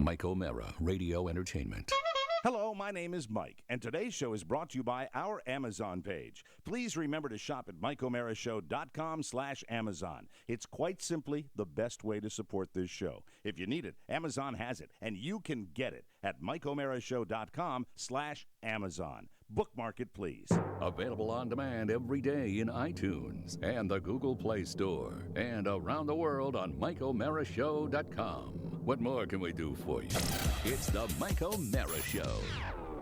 Mike O'Mara, Radio Entertainment. Hello, my name is Mike, and today's show is brought to you by our Amazon page. Please remember to shop at MikeO'MaraShow.com/Amazon. It's quite simply the best way to support this show. If you need it, Amazon has it, and you can get it at MikeO'MaraShow.com/Amazon. Bookmark it, please. Available on demand every day in iTunes and the Google Play Store, and around the world on MikeO'MaraShow.com. What more can we do for you? It's the Mike O'Mara Show.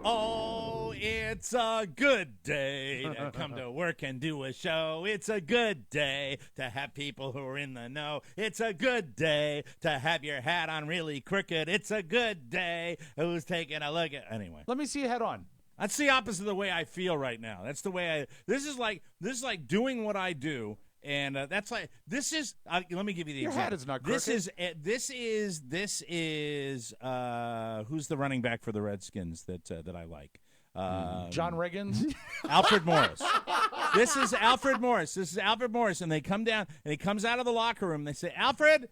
Oh, it's a good day to come to work and do a show. It's a good day to have people who are in the know. It's a good day to have your hat on really crooked. It's a good day who's taking a look at... Anyway. Let me see your head on. That's the opposite of the way I feel right now. That's the way This is like doing what I do. And that's like, this is, let me give you the Your example. hat is not crooked. This is, who's the running back for the Redskins that I like? John Riggins? Alfred Morris. This is Alfred Morris. And they come down, and he comes out of the locker room. They say, Alfred,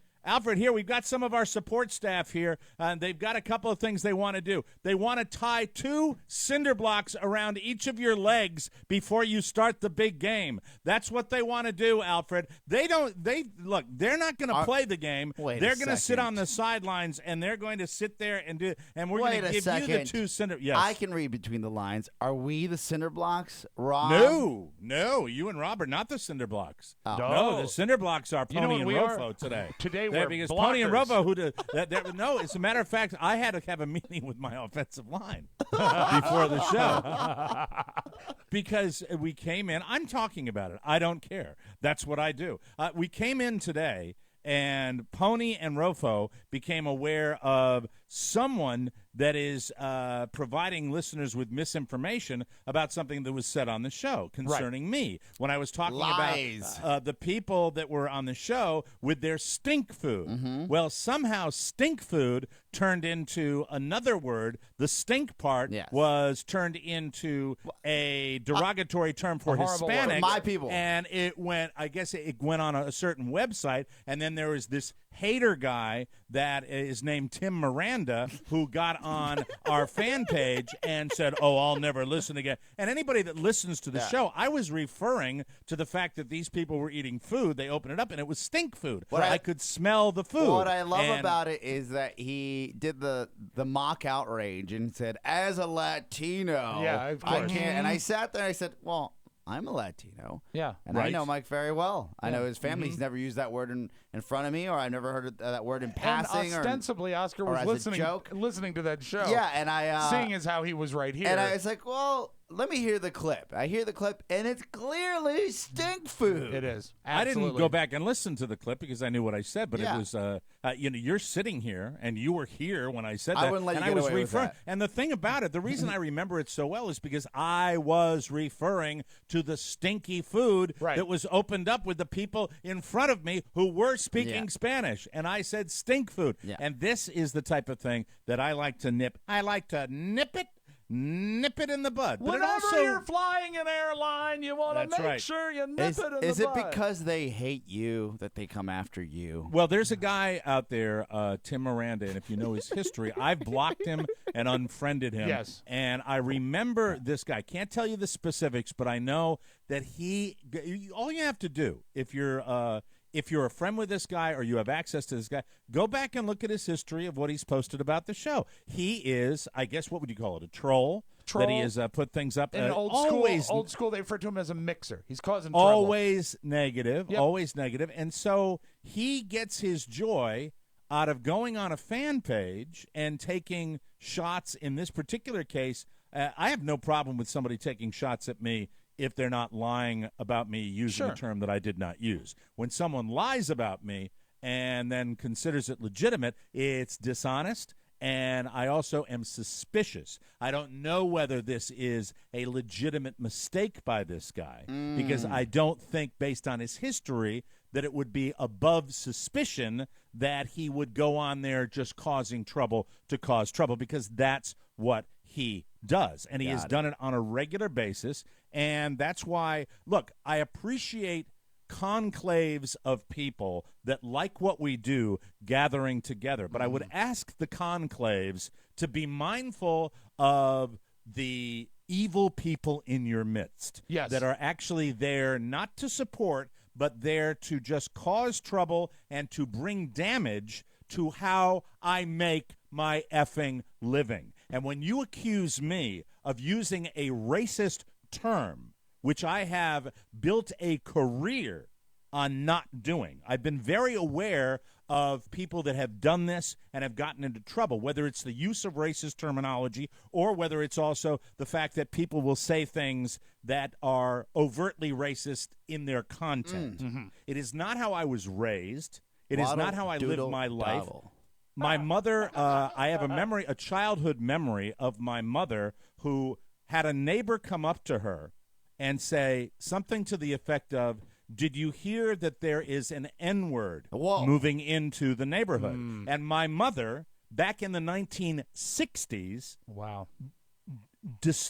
here, we've got some of our support staff here, and they've got a couple of things they want to do. They want to tie 2 cinder blocks around each of your legs before you start the big game. That's what they want to do, Alfred. They're not going to play the game. They're going to sit on the sidelines, and they're going to sit there and do, and we're going to give you the 2 cinder. Yes. I can read between the lines. Are we the cinder blocks, Rob? No, you and Rob are not the cinder blocks. Oh. No, the cinder blocks are Pony and Rofo today. Today because blockers. Pony and Rofo, no, as a matter of fact, I had to have a meeting with my offensive line before the show because we came in. I'm talking about it. I don't care. That's what I do. We came in today, and Pony and Rofo became aware of someone that is providing listeners with misinformation about something that was said on the show concerning me. When I was talking about the people that were on the show with their stink food. Mm-hmm. Well, somehow stink food turned into another word. The stink part was turned into a derogatory term for Hispanics. My people. And it went on a certain website, and then there was this hater guy that is named Tim Miranda who got on our fan page and said, I'll never listen again. And anybody that listens to the show, I was referring to the fact that these people were eating food. They opened it up, and it was stink food. I could smell the food. What I love about it is that he did the mock outrage and said, as a Latino, of course. I can't. And I sat there and I said, well, I'm a Latino. Yeah. And I know Mike very well. I know his family. He's never used that word in front of me, or I've never heard that word in passing. And ostensibly, Oscar was listening to that show. Yeah, and I... seeing as how he was right here. And I was like, well... Let me hear the clip. I hear the clip, and it's clearly stink food. It is. Absolutely. I didn't go back and listen to the clip because I knew what I said, but it was, you're sitting here, and you were here when I said that. I wouldn't let you get away with that. And the thing about it, the reason I remember it so well is because I was referring to the stinky food that was opened up with the people in front of me who were speaking Spanish, and I said stink food. Yeah. And this is the type of thing that I like to nip. I like to nip it in the bud. But whenever you're flying an airline, you want to make sure you nip it in the bud. Is it because they hate you that they come after you? Well, there's a guy out there, Tim Miranda, and if you know his history, I've blocked him and unfriended him. Yes. And I remember this guy. Can't tell you the specifics, but I know that all you have to do if you're a friend with this guy or you have access to this guy, go back and look at his history of what he's posted about the show. He is, I guess, what would you call it, a troll? That he has put things up. In old school, they refer to him as a mixer. He's causing trouble. Always negative, always negative. And so he gets his joy out of going on a fan page and taking shots. In this particular case, I have no problem with somebody taking shots at me if they're not lying about me using a term that I did not use. When someone lies about me and then considers it legitimate, it's dishonest, and I also am suspicious. I don't know whether this is a legitimate mistake by this guy because I don't think, based on his history, that it would be above suspicion that he would go on there just causing trouble to cause trouble, because that's what he does, and he has done it on a regular basis. And that's why, look, I appreciate conclaves of people that like what we do gathering together. But I would ask the conclaves to be mindful of the evil people in your midst that are actually there not to support, but there to just cause trouble and to bring damage to how I make my effing living. And when you accuse me of using a racist term, which I have built a career on not doing, I've been very aware of people that have done this and have gotten into trouble, whether it's the use of racist terminology or whether it's also the fact that people will say things that are overtly racist in their content. It is not how I was raised. It is not how I lived my life. My mother, I have a childhood memory of my mother who had a neighbor come up to her and say something to the effect of, "Did you hear that there is an N-word moving into the neighborhood?" And my mother, back in the 1960s,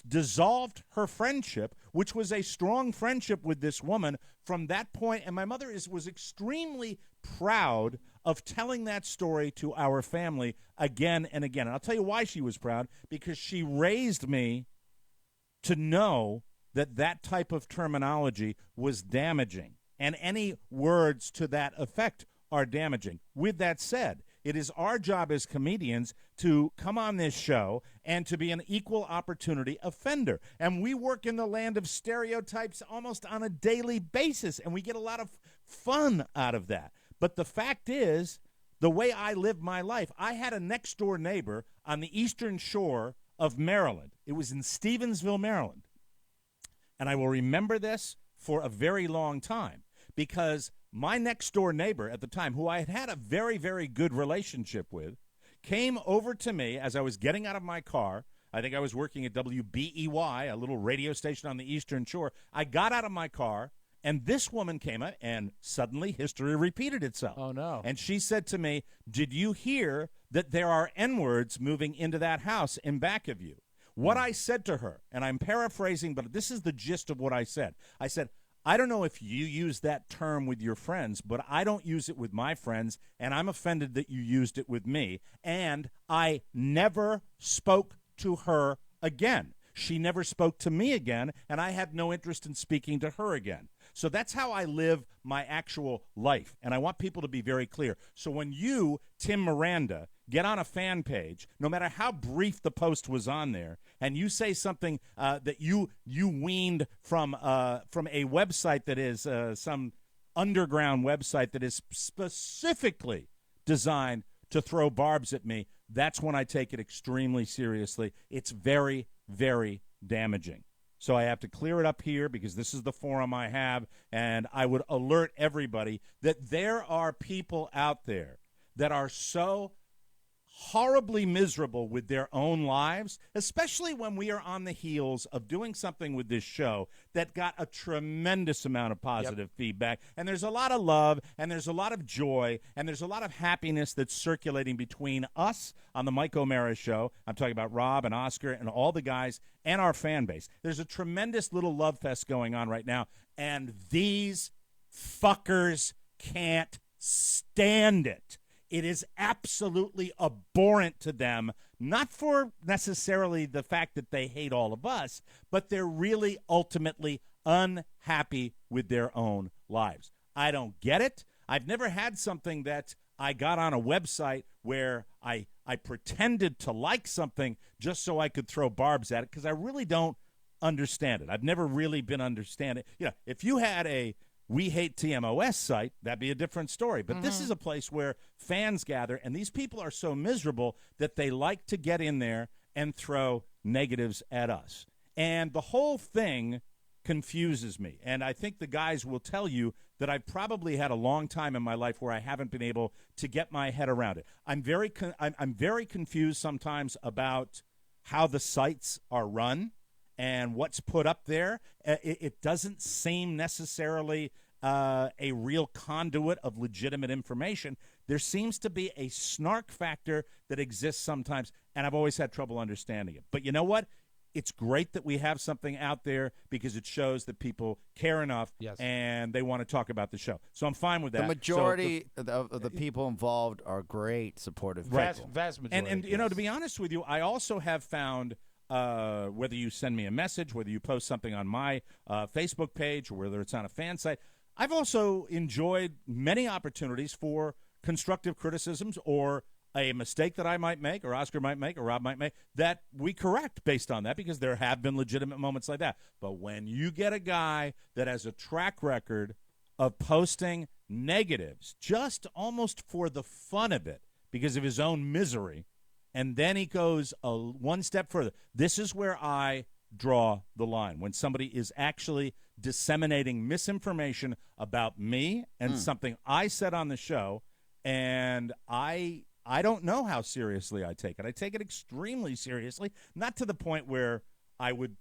dissolved her friendship, which was a strong friendship with this woman from that point. And my mother was extremely proud of telling that story to our family again and again. And I'll tell you why she was proud, because she raised me to know that that type of terminology was damaging, and any words to that effect are damaging. With that said, it is our job as comedians to come on this show and to be an equal opportunity offender. And we work in the land of stereotypes almost on a daily basis, and we get a lot of fun out of that. But the fact is, the way I live my life, I had a next-door neighbor on the eastern shore of Maryland. It was in Stevensville, Maryland. And I will remember this for a very long time, because my next-door neighbor at the time, who I had had a very, very good relationship with, came over to me as I was getting out of my car. I think I was working at WBEY, a little radio station on the Eastern Shore. I got out of my car, and this woman came up, and suddenly history repeated itself. Oh, no. And she said to me, "Did you hear that there are N-words moving into that house in back of you?" What I said to her, and I'm paraphrasing, but this is the gist of what I said. I said, "I don't know if you use that term with your friends, but I don't use it with my friends, and I'm offended that you used it with me." And I never spoke to her again. She never spoke to me again, and I had no interest in speaking to her again. So that's how I live my actual life, and I want people to be very clear. So when you, Tim Miranda, get on a fan page, no matter how brief the post was on there, and you say something that you weaned from a website that is some underground website that is specifically designed to throw barbs at me, that's when I take it extremely seriously. It's very, very damaging. So I have to clear it up here because this is the forum I have, and I would alert everybody that there are people out there that are so horribly miserable with their own lives, especially when we are on the heels of doing something with this show that got a tremendous amount of positive feedback. And there's a lot of love, and there's a lot of joy, and there's a lot of happiness that's circulating between us on the Mike O'Mara Show. I'm talking about Rob and Oscar and all the guys and our fan base. There's a tremendous little love fest going on right now, and these fuckers can't stand it. It is absolutely abhorrent to them, not for necessarily the fact that they hate all of us, but they're really ultimately unhappy with their own lives. I don't get it. I've never had something that I got on a website where I pretended to like something just so I could throw barbs at it, because I really don't understand it. I've never really been understanding. You know, if you had a We Hate TMOS site, that'd be a different story. But this is a place where fans gather, and these people are so miserable that they like to get in there and throw negatives at us. And the whole thing confuses me. And I think the guys will tell you that I've probably had a long time in my life where I haven't been able to get my head around it. I'm very confused sometimes about how the sites are run and what's put up there. It doesn't seem necessarily a real conduit of legitimate information. There seems to be a snark factor that exists sometimes, and I've always had trouble understanding it. But you know what? it's great that we have something out there because it shows that people care enough and they want to talk about the show. So I'm fine with that. The majority of the people involved are great, supportive people. Vast majority. And you know, to be honest with you, I also have found whether you send me a message, whether you post something on my Facebook page, or whether it's on a fan site, I've also enjoyed many opportunities for constructive criticisms or a mistake that I might make, or Oscar might make, or Rob might make, that we correct based on that, because there have been legitimate moments like that. But when you get a guy that has a track record of posting negatives just almost for the fun of it because of his own misery, and then he goes one step further, this is where I draw the line. When somebody is actually disseminating misinformation about me and something I said on the show, and I don't know how seriously I take it. I take it extremely seriously, not to the point where I would,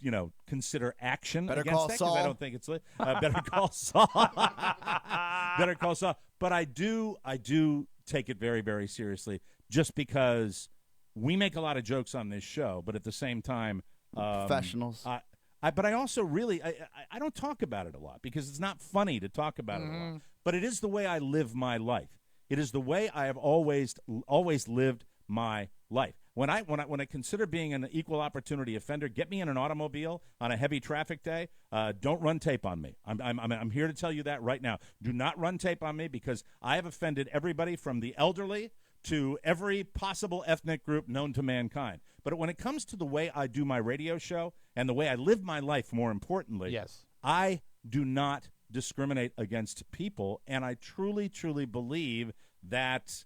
consider action Better against call that, Saul. because I don't think it's better call Saul. Better call Saul. But I do take it very, very seriously, just because we make a lot of jokes on this show, but at the same time, professionals. But I also really I don't talk about it a lot because it's not funny to talk about it a lot. But it is the way I live my life. It is the way I have always lived my life. When I consider being an equal opportunity offender, get me in an automobile on a heavy traffic day. Don't run tape on me. I'm here to tell you that right now. Do not run tape on me, because I have offended everybody from the elderly to every possible ethnic group known to mankind. But when it comes to the way I do my radio show and the way I live my life, more importantly, I do not discriminate against people, and I truly, truly believe that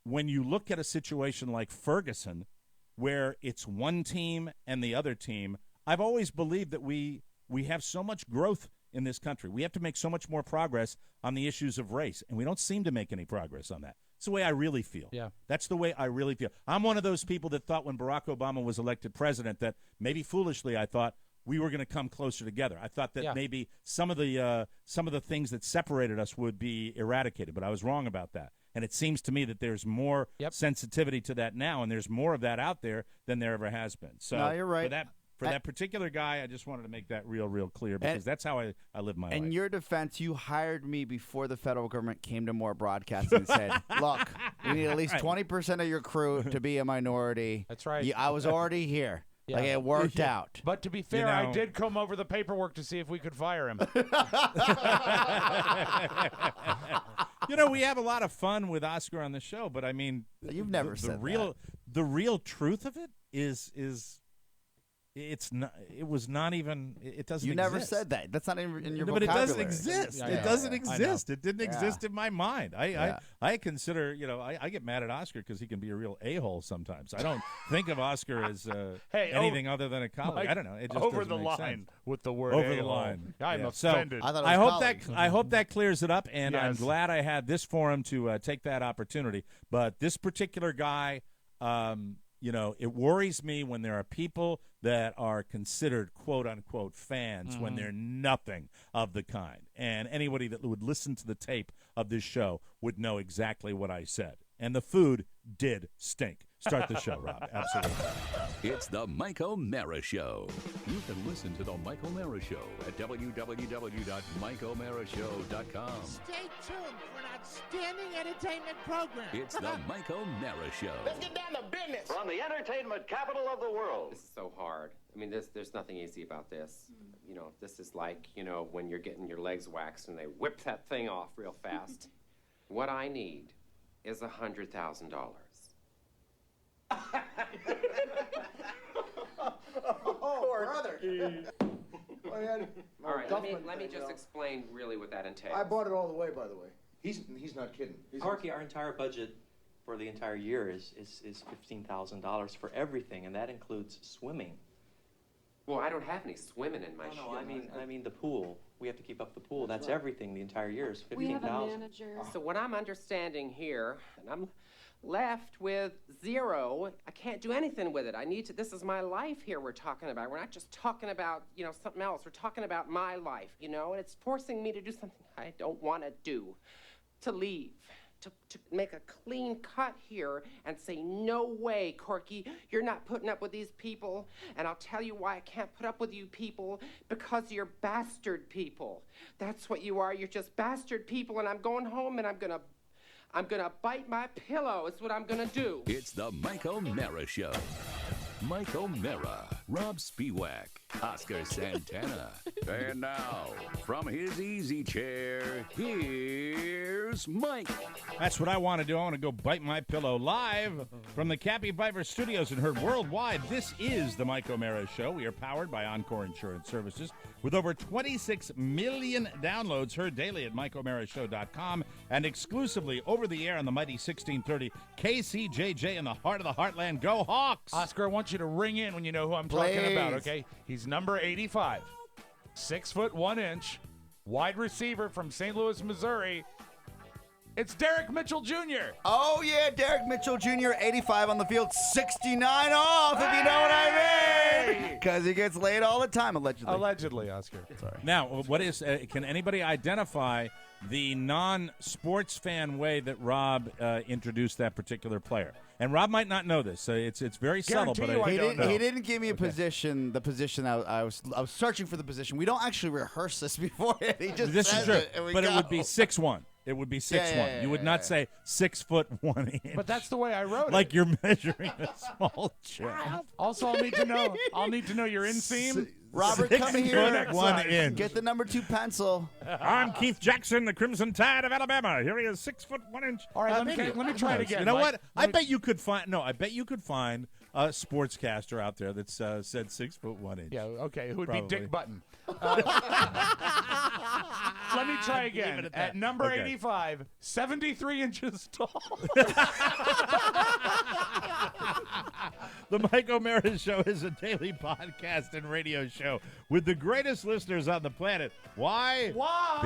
when you look at a situation like Ferguson, where it's one team and the other team, I've always believed that we have so much growth in this country. We have to make so much more progress on the issues of race, and we don't seem to make any progress on that. It's the way I really feel. Yeah. That's the way I really feel. I'm one of those people that thought when Barack Obama was elected president that maybe foolishly I thought we were going to come closer together. I thought that maybe some of the things that separated us would be eradicated, but I was wrong about that. And it seems to me that there's more sensitivity to that now, and there's more of that out there than there ever has been. So no, you're right. For that particular guy, I just wanted to make that real clear, because that's how I live my life. In your defense, you hired me before the federal government came to more broadcasting and said, look, we need at least 20% of your crew to be a minority. That's right. I was already here. Yeah. Like, it worked out. But to be fair, I did comb over the paperwork to see if we could fire him. We have a lot of fun with Oscar on the show, but I mean, you've never said that. The real truth of it is it's not. It was not even. It doesn't. You exist. never said that. That's not in your But vocabulary. it doesn't exist. It doesn't exist. It didn't exist in my mind. I consider. I get mad at Oscar because he can be a real a-hole sometimes. I don't think of Oscar as anything other than a colleague. I don't know. It just over doesn't the make line sense. with the word over a-hole. the line. I'm So offended. I hope that clears it up, and I'm glad I had this forum to take that opportunity. But this particular guy. It worries me when there are people that are considered quote-unquote fans when they're nothing of the kind. And anybody that would listen to the tape of this show would know exactly what I said. And the food did stink. Start the show, Rob. Absolutely. It's the Mike O'Mara Show. You can listen to the Mike O'Mara Show at www.mikeomarashow.com. Stay tuned for an outstanding entertainment program. It's the Mike O'Mara Show. Let's get down to business. From the entertainment capital of the world. This is so hard. I mean, there's nothing easy about this. This is like, when you're getting your legs waxed and they whip that thing off real fast. What I need is $100,000. Oh, brother. All right, let me just explain really what that entails. I bought it all the way, by the way. He's not kidding. Corky, our entire budget for the entire year is $15,000 for everything, and that includes swimming. Well, I don't have any swimming in my No, I mean the pool. We have to keep up the pool. That's everything. The entire year is $15,000. We have a manager. So what I'm understanding here, and I'm left with zero. I can't do anything with it. This is my life here we're talking about. We're not just talking about, something else. We're talking about my life, and it's forcing me to do something I don't want to do, to leave. to make a clean cut here and say, no way, Corky, you're not putting up with these people. And I'll tell you why I can't put up with you people, because you're bastard people. That's what you are. You're just bastard people, and I'm going home and I'm gonna bite my pillow. Is what I'm gonna do. It's the Mike O'Mara Show. Mike O'Mara, Rob Spiewak, Oscar Santana. And now, from his easy chair, here's Mike. That's what I want to do. I want to go bite my pillow live from the Cappy Piper Studios and heard worldwide. This is the Mike O'Mara Show. We are powered by Encore Insurance Services with over 26 million downloads heard daily at MikeO'MaraShow.com and exclusively over the air on the mighty 1630 KCJJ in the heart of the heartland. Go Hawks! Oscar, I want you to ring in when you know who I'm talking about, okay? He's number 85, 6 foot 1 inch, wide receiver from St. Louis, Missouri. It's Derek Mitchell Jr. Oh, yeah, Derek Mitchell Jr., 85 on the field, 69 off, if you know what I mean. Because he gets laid all the time, allegedly. Allegedly, Oscar. Sorry. Now, what is? Can anybody identify the non-sports fan way that Rob introduced that particular player? And Rob might not know this, so it's very subtle. Guarantee But you I don't know. He didn't give me a position. The position I was searching for the position. We don't actually rehearse this beforehand. He just this says is true. it, and we But go. it would be 6'1". It would be 6'1". yeah, You would not say 6 foot 1 inch. But that's the way I wrote like it. you're measuring a small child. Also, I'll need to know your inseam. Robert, 6 come foot here. 1 inch. Get the number 2 pencil. I'm Keith Jackson, the Crimson Tide of Alabama. Here he is, 6 foot 1 inch. All right, let me try it again. You know Mike. what? I bet you could find a sportscaster out there that's said 6 foot 1 inch. Yeah, okay. Who would Probably. be Dick Button? Let me try again. At number Okay. 85, 73 inches tall. The Mike O'Mara Show is a daily podcast and radio show with the greatest listeners on the planet. Why? Why?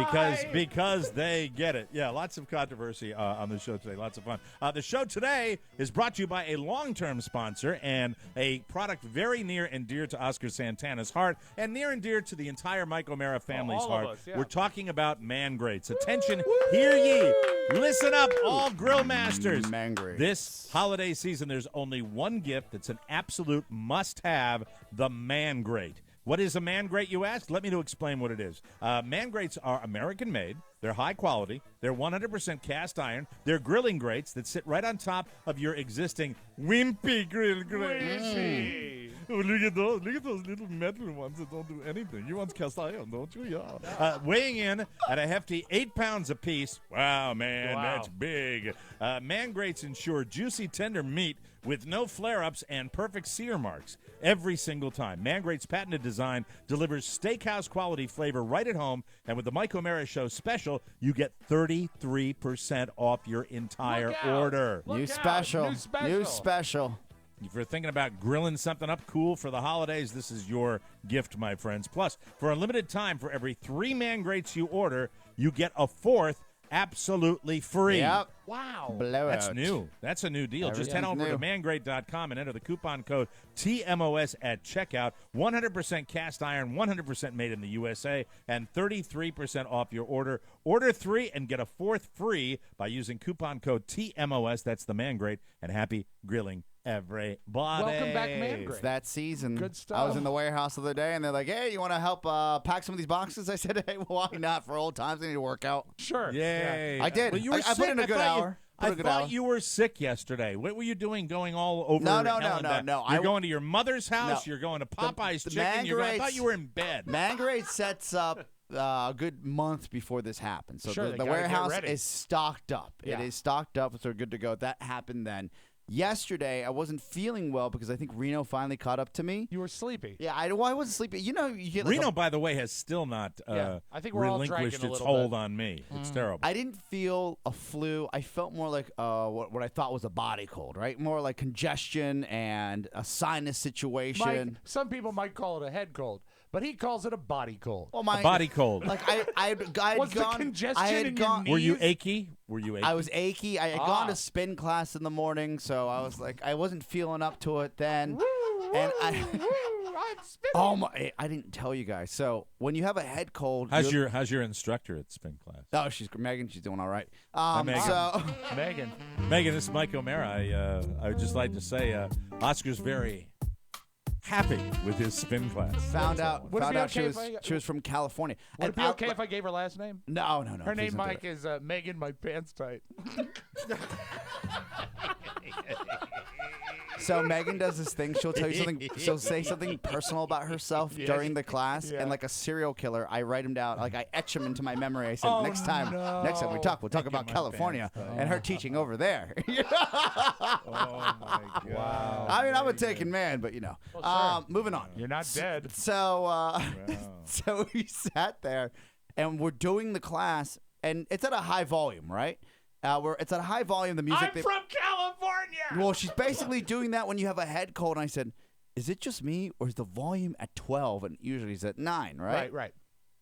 Because they get it. Yeah, lots of controversy on the show today. Lots of fun. The show today is brought to you by a long-term sponsor and a product very near and dear to Oscar Santana's heart and near and dear to the entire Mike O'Mara family's all of heart. us, yeah. We're talking about Man Grates. Attention, hear ye. Listen up, all grill masters. Man Grates. This holiday season, there's only one gift that's an absolute must-have, the Man Grate. What is a Man Grate, you ask? Let me explain what it is. Man Grates are American-made. They're high quality. They're 100% cast iron. They're grilling grates that sit right on top of your existing wimpy grill grate. Oh, look at those little metal ones that don't do anything. You want cast iron, don't you? Yeah. Weighing in at a hefty 8 pounds apiece. Wow, man, that's big. Man Grates ensure juicy, tender meat with no flare-ups and perfect sear marks every single time. Man Grate's patented design delivers steakhouse quality flavor right at home, and with the Mike O'Mara Show special, you get 33% off your entire order. New special. If you're thinking about grilling something up cool for the holidays, this is your gift, my friends. Plus, for a limited time, for every 3 Man Grates you order, you get a 4th absolutely free. Yep. Wow. Blowout. That's new. That's a new deal. Just head over to mangrate.com and enter the coupon code TMOS at checkout. 100% cast iron, 100% made in the USA, and 33% off your order. Order 3 and get a 4th free by using coupon code TMOS. That's the Man Grate, and happy grilling, everybody. Welcome back, Man It's Grate. that season. Good stuff. I was in the warehouse the other day, and they're like, hey, you want to help pack some of these boxes? I said, hey, why not? For old times, I need to work out. Sure. Yay. I did. Well, you were I sick. put in a good hour. I thought you were sick yesterday. What were you doing going all over? No. You're going to your mother's house. You're going to Popeye's the Chicken. I thought Mangrates- you were in bed. Man Grate sets up a good month before this happens. So Sure, the they gotta warehouse get ready. is stocked up. Yeah. It is stocked up, so we're good to go. That happened then. Yesterday, I wasn't feeling well because I think Reno finally caught up to me. You were sleepy. Yeah, I wasn't sleeping. You know, you get like Reno, by the way, has still not I think we're all relinquished dragging a its little hold bit. on me. It's terrible. I didn't feel a flu. I felt more like what I thought was a body cold, right? More like congestion and a sinus situation. Mike, some people might call it a head cold, but he calls it a body cold. Well, A body cold. Like I had Was the gone. congestion I had in your gone. knee? Were you achy? I was achy. I had gone to spin class in the morning, so I was like, I wasn't feeling up to it then. And I'm spinning. Oh my! I didn't tell you guys. So when you have a head cold, How's your instructor at spin class? Oh, she's Megan. She's doing all right. Megan. So Megan. Megan, this is Mike O'Mara. I would just like to say Oscar's very happy with his spin class. found out Would it be she okay was from California. Would And it be okay if I gave her last name? No. Her name, please don't do Mike, that. is Megan. My pants tight. So Megan does this thing. She'll tell you something. She'll say something personal about herself during the class, and like a serial killer, I write him down. Like I etch him into my memory. I said, next time we talk, we'll talk about California and her teaching over there. Oh my God! Wow. I mean, I'm a taken man, but moving on. You're not dead. So, so we sat there, and we're doing the class, and it's at a high volume, right? It's at a high volume. The music. I'm from California. Well, she's basically doing that when you have a head cold. And I said, "Is it just me, or is the volume at 12 and usually it's at 9?" Right. Right.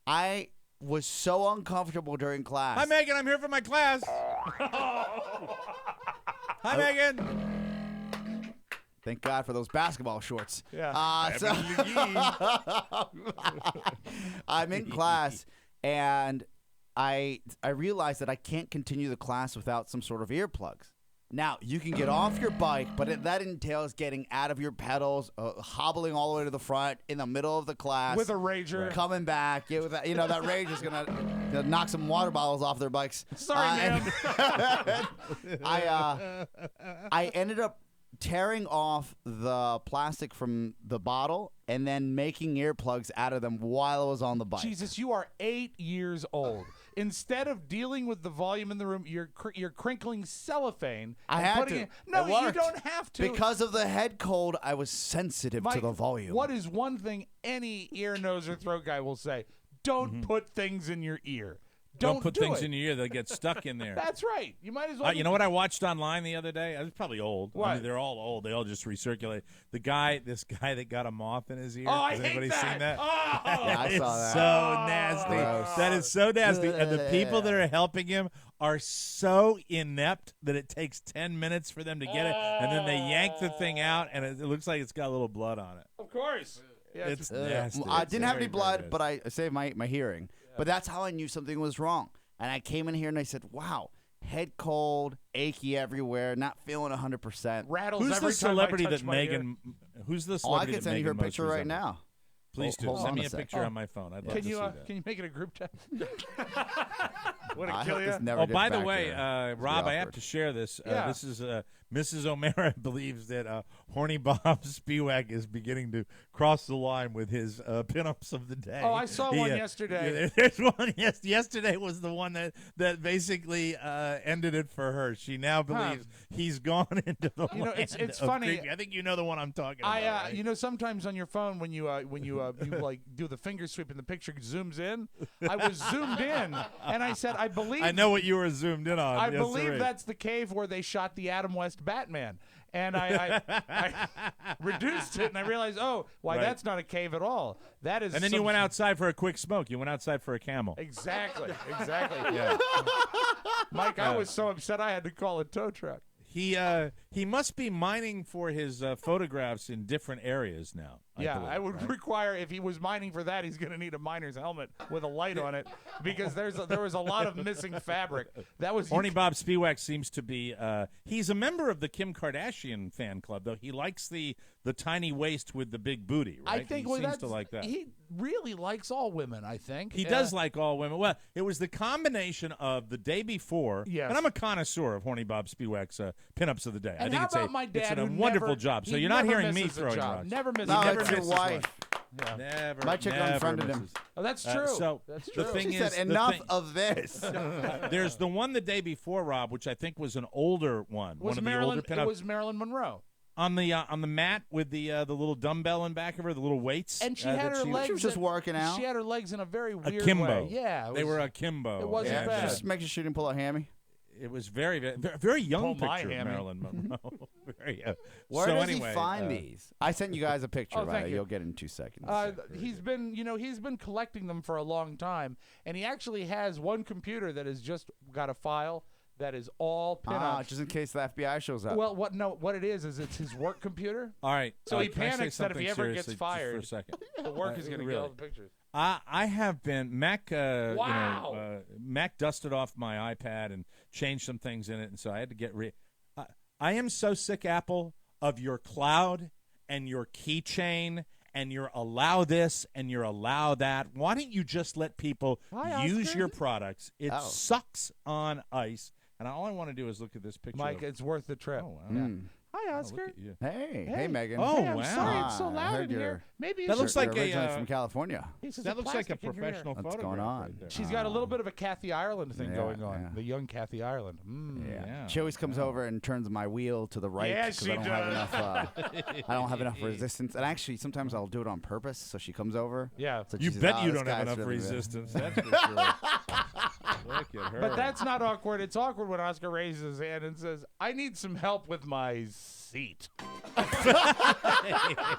I was so uncomfortable during class. Hi, Megan. I'm here for my class. Hi, Megan. Thank God for those basketball shorts. Yeah. So I'm in class, and I realized that I can't continue the class without some sort of earplugs. Now, you can get off your bike, but that entails getting out of your pedals, hobbling all the way to the front in the middle of the class. With a rager. Coming back. That rage is going to knock some water bottles off their bikes. Sorry, man. I ended up tearing off the plastic from the bottle and then making earplugs out of them while I was on the bike. Jesus, you are 8 years old. Instead of dealing with the volume in the room, you're crinkling cellophane. I and had putting to. It, no, It you worked. don't have to. Because of the head cold, I was sensitive Mike, to the volume. What is one thing any ear, nose, or throat guy will say? Don't put things in your ear. Don't put things it. in your ear; they'll get stuck in there. That's right. You might as well. You know what I watched online the other day? It's probably old. What? I mean, they're all old. They all just recirculate. This guy that got a moth in his ear. Oh, I Has hate anybody that. seen that? Oh. Yeah, I It's saw that. so nasty. Gross. That is so nasty. And the people that are helping him are so inept that it takes 10 minutes for them to get it, and then they yank the thing out, and it looks like it's got a little blood on it. Of course. Yeah, It's nasty. I It's didn't have very, any blood, very but I saved my hearing. But that's how I knew something was wrong. And I came in here and I said, wow, head cold, achy everywhere, not feeling 100%. Rattles Who's every the time celebrity I touch that my Megan? Who's the Oh, I celebrity can that send you her Megan picture most right resembles? now. Please do. Hold Send on me a a sec. picture on my phone. I'd love Can to you see that. can you make it a group text? Would it I kill hope you? this never Oh, gets by the back way, here. Rob, I have awkward. to share this. Yeah. This is Mrs. O'Mara believes that Horny Bob Spiewak is beginning to cross the line with his pinups of the day. Oh, I saw one yesterday. There's one. Yesterday was the one that basically ended it for her. She now believes he's gone into the. You know, it's land of funny. creepy. I think you know the one I'm talking about. Right? You know, sometimes on your phone when you like do the finger sweep and the picture zooms in, I was zoomed in and I said, I believe. I know what you were zoomed in on. I Yes, believe sirree. that's the cave where they shot the Adam West Batman. And I reduced it, and I realized, Right. that's not a cave at all. That is. And then you went outside for a quick smoke. You went outside for a camel. Exactly. Exactly. Yeah. Mike, I was so upset I had to call a tow truck. He must be mining for his photographs in different areas now. I would require, if he was mining for that, he's going to need a miner's helmet with a light on it because there was a lot of missing fabric. That was Horny Bob Spiewak seems to be he's a member of the Kim Kardashian fan club, though. He likes the tiny waist with the big booty, right? I think he seems to like that. He really likes all women, I think. He does like all women. Well, it was the combination of the day before, Yes. and I'm a connoisseur of Horny Bob Spiewak's pinups of the day. And I think how it's about my dad, a who wonderful never- job. So he you're not never hearing me misses a throwing job. rocks. Never misses. No, Never it's your misses wife. one. Yeah. Never. My chick never unfriended him. misses. Oh, that's true. So that's the true. thing She is, said, the enough thing- of this. There's the one the day before, Rob, which I think was an older one. One of the older It pinup was Marilyn Monroe. on the mat with the little dumbbell in back of her, the little weights. And she that had her legs. She was just working out. She had her legs in a very weird akimbo. way. Yeah, They were akimbo. It wasn't and, bad. Just make sure she didn't pull a hammy. It was very, very, very young Pull my picture of hammy. Marilyn Monroe. Very, Where so does anyway, he find these? I sent you guys a picture Oh, of thank it. you. You'll get it in 2 seconds. He's been collecting them for a long time, and he actually has one computer that has just got a file that is all pinups. Just in case the FBI shows up. Well, what it is it's his work computer. All right. So he can I say panics that if he something ever gets seriously, fired, just for a second. the work is going to get all the pictures. I have been Mac. Wow. Mac dusted off my iPad and changed some things in it, and so I had to get rid. I am so sick, Apple, of your cloud and your keychain and your allow this and your allow that. Why don't you just let people use your products? It sucks on ice, and all I want to do is look at this picture. Mike, it's worth the trip. Oh, wow. Hi, Oh, Oscar. look at you. Hey, Megan. Oh, Hey, I'm wow. sorry it's so I loud heard in here. you're- Maybe That it's looks You're like originally a. from California. That looks like a professional What's photograph. going on? Right there. She's got a little bit of a Kathy Ireland thing Yeah, going on. yeah. The young Kathy Ireland. Yeah. She always comes over and turns my wheel to the right Yeah, because she I don't have does. enough. I don't have enough resistance. And actually, sometimes I'll do it on purpose. So she comes over. Yeah. So You she says, bet "Oh, you this don't have guy's enough really good." resistance. That's for sure. Look at her. But that's not awkward. It's awkward when Oscar raises his hand and says, I need some help with my seat. I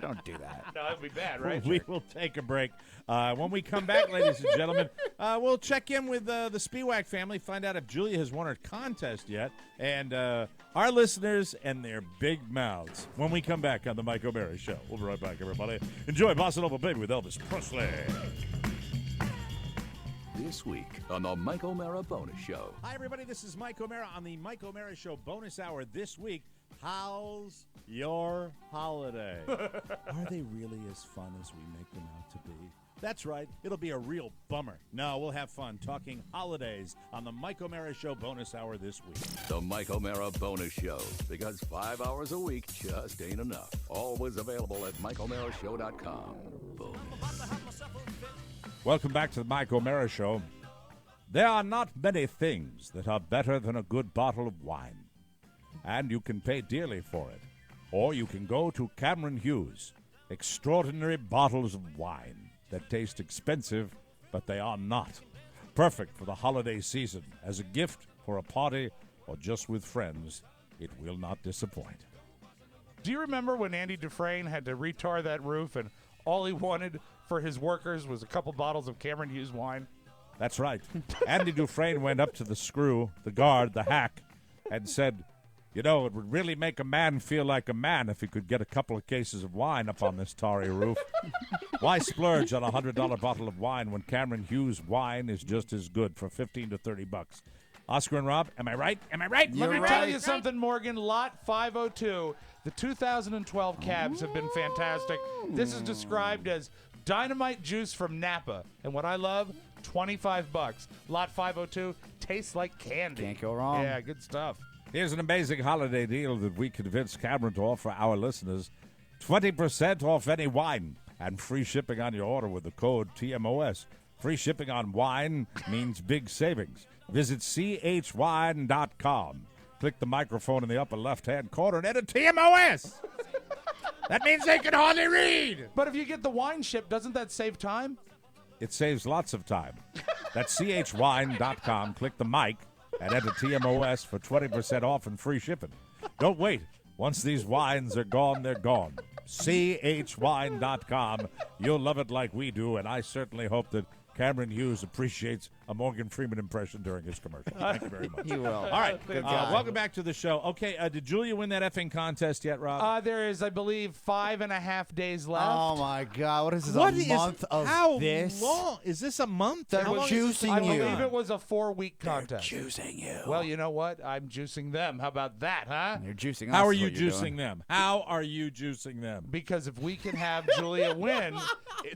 don't do that. No, that'd be bad, right? We will take a break. When we come back, ladies and gentlemen, we'll check in with the Spiewak family, find out if Julia has won her contest yet, and our listeners and their big mouths. When we come back on the Mike O'Mara Show. We'll be right back, everybody. Enjoy Bossa Nova Baby with Elvis Presley. This week on the Mike O'Mara Bonus Show. Hi, everybody. This is Mike O'Mara on the Mike O'Mara Show bonus hour this week. How's your holiday? Are they really as fun as we make them out to be? That's right. It'll be a real bummer. No, we'll have fun talking holidays on the Mike O'Mara Show bonus hour this week. The Mike O'Mara Bonus Show. Because 5 hours a week just ain't enough. Always available at MikeO'MaraShow.com. Boom. Welcome back to the Mike O'Mara Show. There are not many things that are better than a good bottle of wine. And you can pay dearly for it. Or you can go to Cameron Hughes. Extraordinary bottles of wine that taste expensive, but they are not. Perfect for the holiday season. As a gift, for a party, or just with friends, it will not disappoint. Do you remember when Andy Dufresne had to retar that roof and all he wanted for his workers was a couple bottles of Cameron Hughes wine? That's right. Andy Dufresne went up to the screw, the guard, the hack, and said, you know, it would really make a man feel like a man if he could get a couple of cases of wine up on this tarry roof. Why splurge on a $100 bottle of wine when Cameron Hughes wine is just as good for $15 to $30? Oscar and Rob, am I right? Am I right? Let me tell you something, Morgan. Lot 502. The 2012 cabs have been fantastic. This is described as dynamite juice from Napa. And what I love, $25. Lot 502 tastes like candy. Can't go wrong. Yeah, good stuff. Here's an amazing holiday deal that we convinced Cameron to offer our listeners. 20% off any wine and free shipping on your order with the code TMOS. Free shipping on wine means big savings. Visit chwine.com. Click the microphone in the upper left-hand corner and enter TMOS. That means they can hardly read. But if you get the wine shipped, doesn't that save time? It saves lots of time. That's chwine.com. Click the mic and enter TMOS for 20% off and free shipping. Don't wait. Once these wines are gone, they're gone. chwine.com. You'll love it like we do, and I certainly hope that Cameron Hughes appreciates a Morgan Freeman impression during his commercial. Thank you very much. He will. All right. Good guy. Welcome back to the show. Okay, did Julia win that effing contest yet, Rob? There is, I believe, 5.5 days left. Oh my God! What is this? What a is- month of how this? long? Is this a month? They're How long is this juicing I going you. believe on? it was a 4-week contest. Juicing you. Well, you know what? I'm juicing them. How about that, huh? You're juicing. How us are is you what you're juicing doing. them? How are you juicing them? Because if we can have Julia win,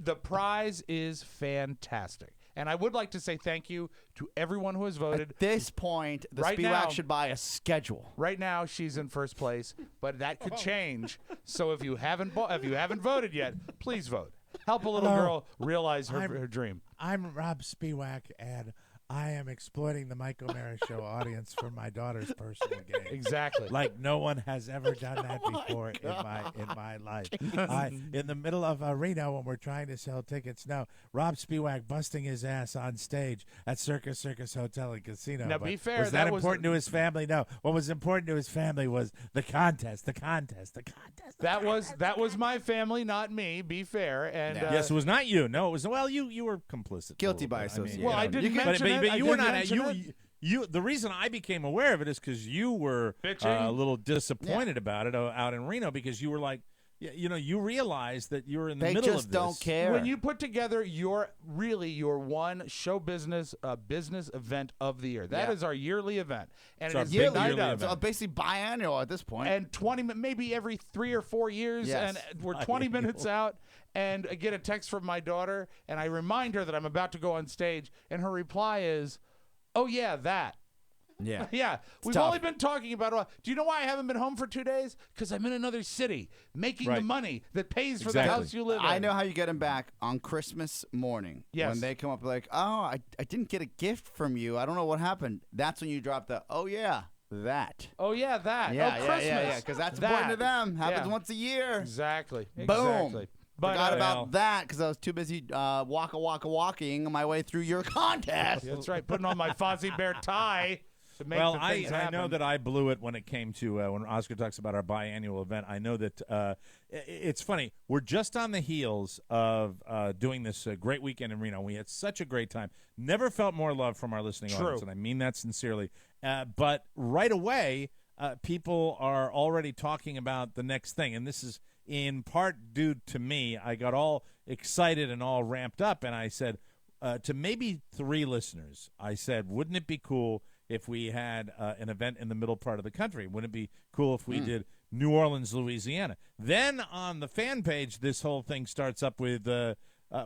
the prize is fantastic. And I would like to say thank you to everyone who has voted. At this point, the Right Spiewak now- should buy a schedule. Right now, she's in first place, but that could change. So if you haven't voted yet, please vote. Help a little Hello. girl realize her I'm- dream. I'm Rob Spiewak, and I am exploiting the Mike O'Mara Show audience for my daughter's personal gain. Exactly. Like no one has ever done that before in my life. In the middle of Reno, when we're trying to sell tickets, no, Rob Spiewak busting his ass on stage at Circus Hotel and Casino. Now, But be fair, was that that was- important to his family? No. What was important to his family was the contest. That was my family, not me. Be fair. And Yes, it was not you. No, it was. Well, you were complicit. Guilty a little by bit. association. Well, I You didn't can- mention it. But I you were didn't not. mention it. The reason I became aware of it is because you were a little disappointed about it out in Reno because you were like, you realized that you were in the middle of this. They just don't care. When you put together your one show business business event of the year, that is our yearly event, and It's it is our big night yearly out. event. So basically biannual at this point. And 20, maybe every 3 or 4 years, Yes. and we're 20 minutes out, and I get a text from my daughter, and I remind her that I'm about to go on stage, and her reply is, "Oh yeah, that." Yeah. Yeah, we've tough. only been talking about. Do you know why I haven't been home for 2 days? Because I'm in another city making the Right. money that pays for Exactly. the house you live in. I know how you get them back on Christmas morning. Yes. When they come up like, oh, I didn't get a gift from you. I don't know what happened. That's when you drop the, oh, yeah, that. Oh yeah, that. Yeah, oh, yeah, Christmas. yeah, because that's important to them. Happens Yeah. once a year. Exactly. Boom. Exactly. But Forgot well- about that because I was too busy walking my way through your contest. that's right. Putting on my Fozzie Bear tie to make Well, the I things happen. know that I blew it when it came to when Oscar talks about our biannual event. I know that it's funny. We're just on the heels of doing this great weekend in Reno. We had such a great time. Never felt more love from our listening audience, and I mean that sincerely. But right away, people are already talking about the next thing, and this is in part due to me. I got all excited and all ramped up, and I said to maybe 3 listeners, I said, wouldn't it be cool if we had an event in the middle part of the country? Wouldn't it be cool if we did New Orleans, Louisiana? Then on the fan page, this whole thing starts up with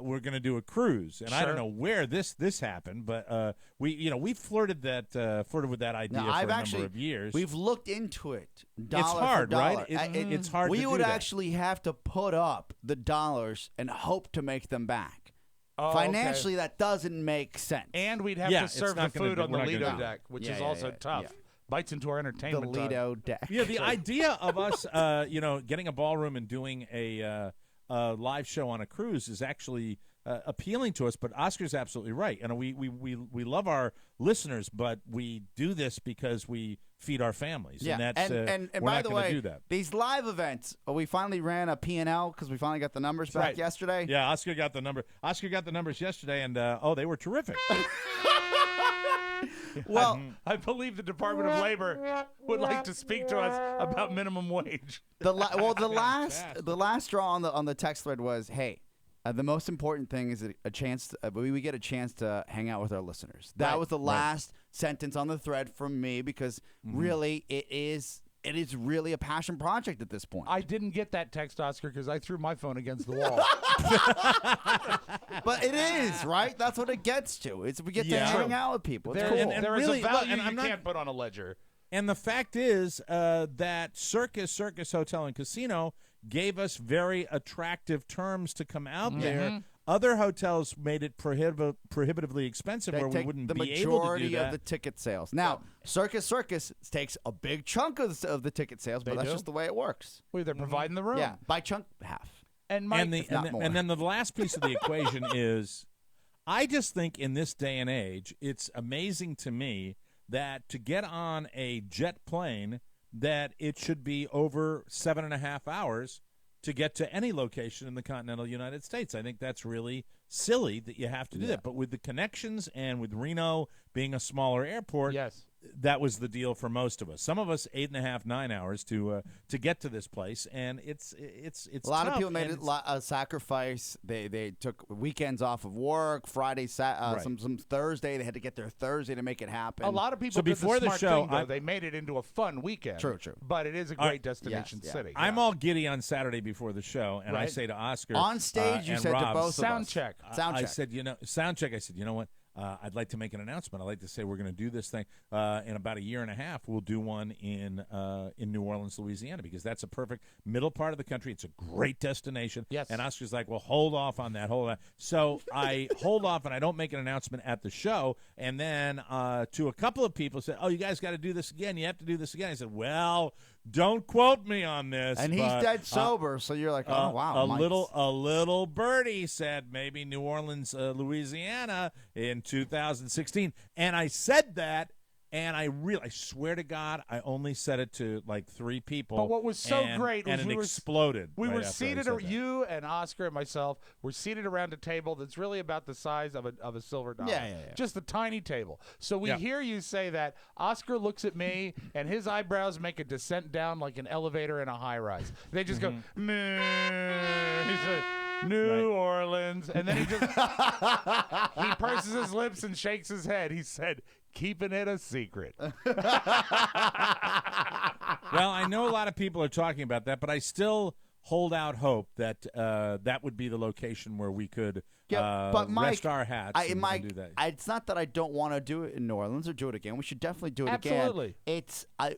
we're going to do a cruise, and I don't know where this happened, but we flirted with that idea Now, for I've a actually, number of years. We've looked into it. It's Dollar hard, for dollar. right? It's hard. We to would do that. actually have to put up the dollars and hope to make them back. Oh, okay. Financially, that doesn't make sense. And we'd have Yeah, to it's serve the not gonna food do- on the we're not gonna Lido do deck, which Yeah, is yeah, also yeah, tough. yeah. Bites into our the entertainment time. Lido deck. Yeah, the idea of us, getting a ballroom and doing a live show on a cruise is actually appealing to us. But Oscar's absolutely right. And we love our listeners, but we do this because we feed our families. Yeah, and that's and we're by not the going to way, do that. these live events, we finally ran a P&L because we finally got the numbers back right. yesterday. Yeah, Oscar got the numbers yesterday, and they were terrific. Well, I believe the Department of Labor would like to speak to us about minimum wage. the last draw on the text thread was, hey, the most important thing is a chance. We get a chance to hang out with our listeners. That was the last sentence on the thread from me because really it is really a passion project at this point. I didn't get that text, Oscar, because I threw my phone against the wall. But it is, right? That's what it gets to. It's we get to Yeah. hang out with people. It's There, cool. and there is really- a value look, and I'm you not- can't put on a ledger. And the fact is that Circus Hotel and Casino gave us very attractive terms to come out there. Other hotels made it prohibitively expensive They where we take wouldn't the be able to majority do that. of the ticket sales. Now, Circus takes a big chunk of the ticket sales, but They that's do? just the way it works. Well, they're providing the room. Yeah, by chunk, half. And Mike, and then the last piece of the equation is, I just think in this day and age, it's amazing to me that to get on a jet plane, that it should be over 7.5 hours to get to any location in the continental United States. I think that's really silly that you have to do that. But with the connections and with Reno being a smaller airport, yes. that was the deal for most of us. Some of us 8.5, 9 hours to get to this place, and it's A lot of tough, people made and a sacrifice. They took weekends off of work. Friday, some Thursday. They had to get there Thursday to make it happen. A lot of people So did before the smart show, thing, though. I- They made it into a fun weekend. True. But it is a All great right. destination Yes, yeah. city. I'm all giddy on Saturday before the show, and I Right. say to Oscar On stage, you and said Rob, to both of Sound us. check. Sound I check. said, sound check. I said, you know what? I'd like to make an announcement. I'd like to say we're going to do this thing in about 1.5 years. We'll do one in New Orleans, Louisiana, because that's a perfect middle part of the country. It's a great destination. Yes. And Oscar's like, well, hold off on that. Hold on. So I hold off, and I don't make an announcement at the show. And then to a couple of people said, oh, you guys got to do this again. You have to do this again. I said, well, don't quote me on this. And he's but, dead sober, so you're like, oh wow. a Mike's- little birdie said maybe New Orleans, Louisiana in 2016, and I said that And I swear to God, I only said it to like 3 people. But what was so great was and we it were exploded. We right were after I seated, said that. you and Oscar and myself were seated around a table that's really about the size of a silver dollar. Yeah. Just a tiny table. So we Yeah. hear you say that. Oscar looks at me, and his eyebrows make a descent down like an elevator in a high rise. They just go, meh. He said, New Orleans. And then he purses his lips and shakes his head. He said, keeping it a secret. Well, I know a lot of people are talking about that, but I still hold out hope that that would be the location where we could but Mike, rest our hats and do that. It's not that I don't want to do it in New Orleans or do it again. We should definitely do it Absolutely. again.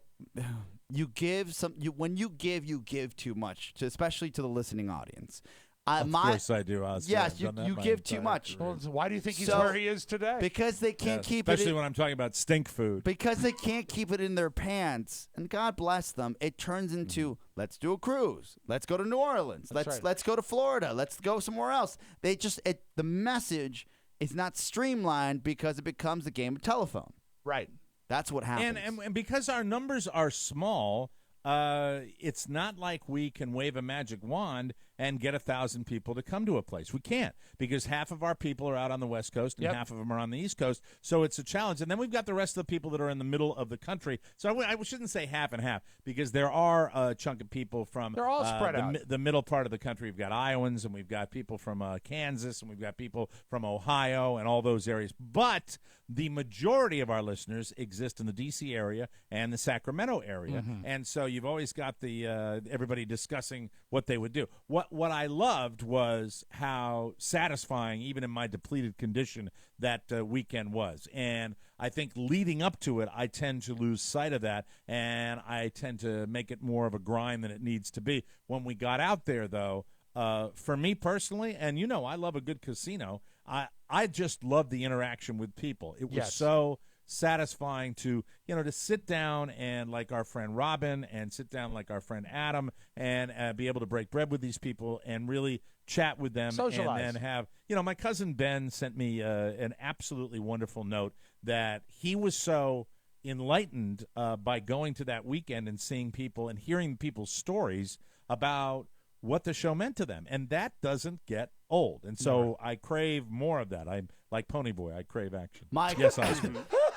You give when you give too much, especially to the listening audience. Of course I do, Oscar. Yes, I've done that you my give too entire much. career. Well, so why do you think he's So- where he is today? Because they can't keep especially it. when I'm talking about stink food. Because they can't keep it in their pants, and God bless them, it turns into let's do a cruise, let's go to New Orleans, That's let's go to Florida, let's go somewhere else. They just the message is not streamlined because it becomes a game of telephone. Right. That's what happens. And because our numbers are small, it's not like we can wave a magic wand and get 1,000 people to come to a place. We can't, because half of our people are out on the West Coast and half of them are on the East Coast. So it's a challenge. And then we've got the rest of the people that are in the middle of the country. So I shouldn't say half and half, because there are a chunk of people from They're all spread out. The middle part of the country. We've got Iowans, and we've got people from Kansas, and we've got people from Ohio and all those areas. But the majority of our listeners exist in the D.C. area and the Sacramento area. And so you've always got the everybody discussing what they would do. What I loved was how satisfying, even in my depleted condition, that weekend was. And I think leading up to it, I tend to lose sight of that, and I tend to make it more of a grind than it needs to be. When we got out there, though, for me personally, and you know I love a good casino, I just love the interaction with people. It was so satisfying to sit down and, like our friend Robin, and sit down like our friend Adam, and be able to break bread with these people and really chat with them. Socialize. And then have, my cousin Ben sent me an absolutely wonderful note that he was so enlightened by going to that weekend and seeing people and hearing people's stories about what the show meant to them. And that doesn't get old. And so I crave more of that. I'm like Ponyboy. I crave action. Mike, Yes, Oscar.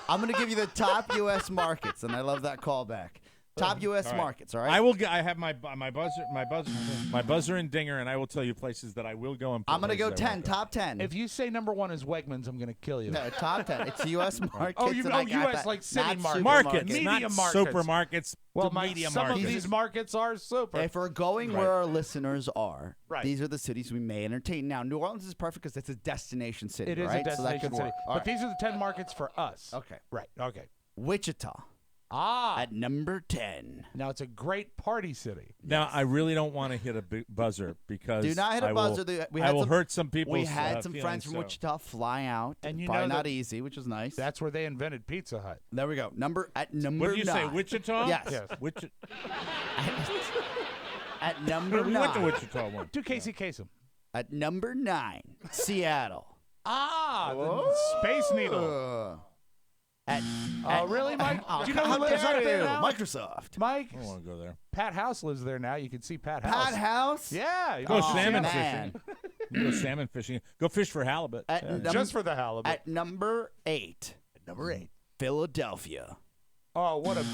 I'm going to give you the top U.S. markets, and I love that callback. Top U.S. markets, all right? I will. I have my buzzer and dinger, and I will tell you places that I will go and. I'm going to go 10, top 10. If you say number 1 is Wegmans, I'm going to kill you. No, top 10. It's U.S. markets. Oh, you and know I got U.S. that. like city Not markets, Medium not markets. supermarkets. Well, to media some markets. of these markets are super. If we're going where our listeners are, Right. these are the cities we may entertain. Now, New Orleans is perfect because it's a destination city, It is right? a So that destination could city. work. All But right. these are the 10 markets for us. Okay. Right. Okay. Wichita Ah. at number 10. Now, it's a great party city. Now, I really don't want to hit a buzzer because Do not hit a I buzzer. Will, I will hurt some people. We had some friends from Wichita fly out. And you probably know not that- easy, which was nice. That's where they invented Pizza Hut. There we go. Number What 9. did you say, Wichita? Yes. Yes. At number We 9. went to Wichita once. Do Casey Kasem. At number 9, Seattle. Ah, the Space Needle. Really, Mike? Do you know who lives up there now? Microsoft. Mike? I don't want to go there. Pat House lives there now. You can see Pat House. Pat House? Yeah. you Go can see salmon him. man. fishing. You go salmon fishing. Go fish for halibut. At Yeah. num- Just for the halibut. At number 8. Philadelphia. Oh, what a...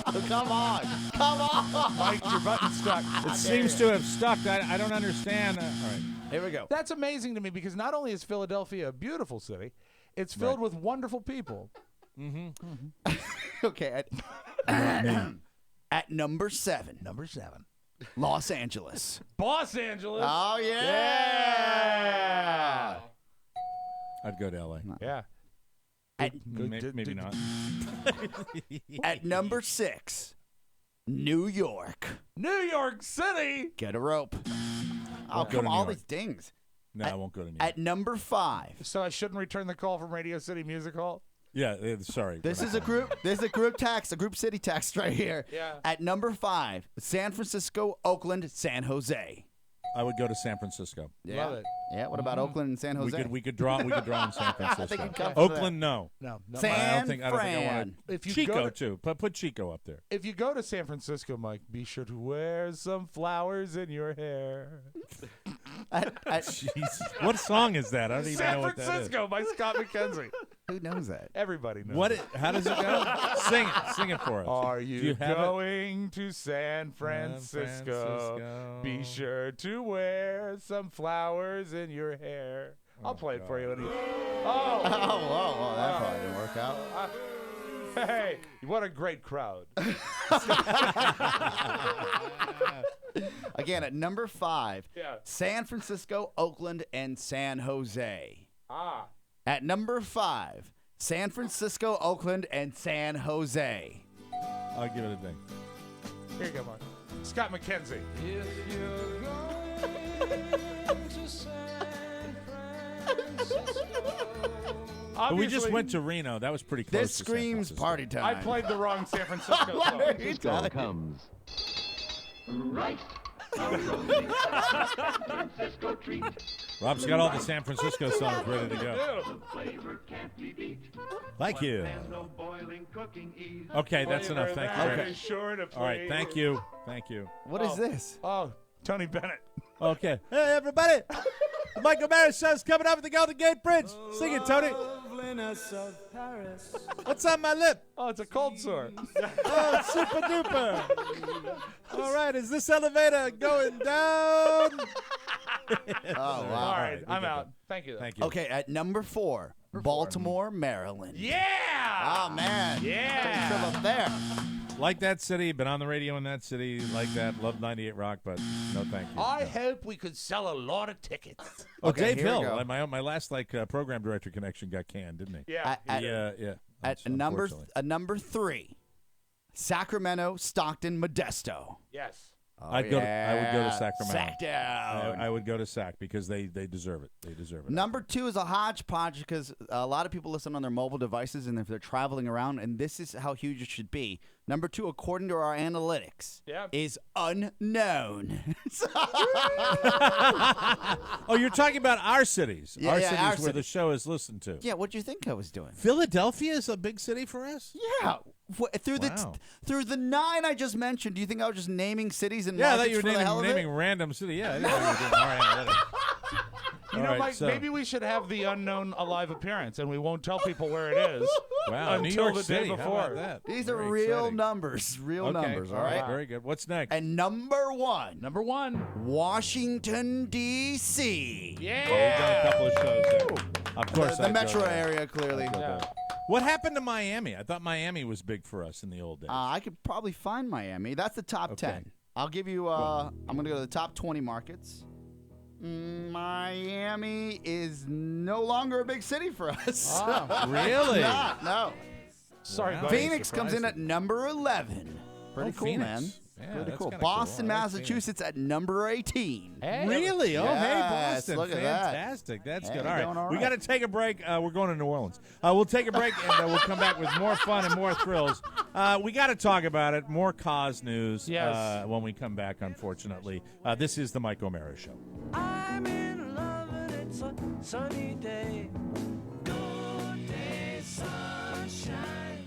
Oh, come on. Come on. Mike, your button's stuck. It seems to have stuck. I don't understand. All right. Here we go. That's amazing to me because not only is Philadelphia a beautiful city, it's filled with wonderful people. Okay. At number 7. Number 7. Los Angeles. Los Angeles. Oh, yeah. I'd go to L.A. Yeah. Maybe not. At number 6, New York. New York City. Get a rope. Oh, Won't go come to on. New All York. these dings. No, I won't go to New York. At number 5. So I shouldn't return the call from Radio City Music Hall? Yeah, sorry. This is a group tax, a group city text right here. Yeah. At number 5, San Francisco, Oakland, San Jose. I would go to San Francisco. Yeah. Love it. Yeah. What about Oakland and San Jose? We could draw in San Francisco. think it comes to Oakland, no. No, not San I don't think I Fran. want If you Chico go to- too. Put Chico up there. If you go to San Francisco, Mike, be sure to wear some flowers in your hair. Jeez. What song is that? I don't even San know what that is. Francisco by Scott McKenzie. Who knows that? Everybody knows. How does it go? Sing it for us. Are Do you, have it? going to San Francisco? Francisco. Be sure to wear some flowers in your hair. I'll play it for you. Oh, whoa, that probably didn't work out. Hey, what a great crowd. Again, at number 5, Yeah. San Francisco, Oakland, and San Jose. Ah. At number 5, San Francisco, Oakland, and San Jose. I'll give it a ding. Here you go, Mark. Scott McKenzie. If you're going to San Francisco. But we just Obviously, went to Reno. That was pretty close. This to San screams Francisco. party time. I played the wrong San Francisco What song. are you talking- comes. Rob's got all the San Francisco songs ready to go. Thank you. Okay, that's enough. Thank you. Okay. Sure to All right, thank you. Thank you. What is this? Oh, Tony Bennett. Okay. Hey, everybody. The Michael Mara Show's coming up at the Golden Gate Bridge. Sing it, Tony. What's on my lip? Oh, it's a cold sore. Oh, super duper. All right, is this elevator going down? Oh, All wow. right, we I'm get out. that. Thank you. though. Thank you. Okay, at number 4, Baltimore, Maryland. Yeah. Oh, man. Yeah. Took a trip up there. Like that city, been on the radio in that city, like that, love 98 Rock, but no thank you. I hope we could sell a lot of tickets. Oh, Okay, Dave here we Hill, go. my last program director connection got canned, didn't he? Yeah. At, Yeah. at number Unfortunately. number 3, Sacramento, Stockton, Modesto. Yes. I would go to Sacramento. Sack down. I would go to Sac because they deserve it. They deserve it. Number 2 is a hodgepodge because a lot of people listen on their mobile devices and if they're traveling around, and this is how huge it should be. Number 2, according to our analytics, is unknown. Oh, you're talking about our cities. Yeah, our yeah, cities our where city. the show is listened to. Yeah, what do you think I was doing? Philadelphia is a big city for us? Yeah. Through Wow. through the 9 I just mentioned, do you think I was just naming cities and Yeah, I markets thought you for the were hell of it? naming random city. Yeah, I didn't know you were doing our analytics. You All know, right, Mike, so- maybe we should have the unknown alive appearance, and we won't tell people where it is Wow, until New York the City. day How before. about that? These are Very real exciting. numbers. Real Okay, numbers, all right? Very good. What's next? And number 1, Number 1. Washington, D.C. Yeah. Oh, we've done a couple of shows there. Of course, The I'd go metro there. area, clearly. I'd go there. What happened to Miami? I thought Miami was big for us in the old days. I could probably find Miami. That's the top Okay. 10. I'll give you, I'm going to go to the top 20 markets. Miami is no longer a big city for us. Really? No. Sorry, Wow. buddy. Phoenix comes in at number 11. Pretty cool, Phoenix. man. Yeah, Pretty that's cool. kinda Boston, cool. I like Massachusetts at number 18. Really? Oh, hey, Yes, Boston. look at that. Fantastic. That's Hey, good. doing All right. all We right. got to take a break. We're going to New Orleans. We'll take a break, and we'll come back with more fun and more thrills. We got to talk about it. More cause news Yes. when we come back, unfortunately. This is the Mike O'Mara Show. I'm in love and it's a sunny day. Good day, sunshine.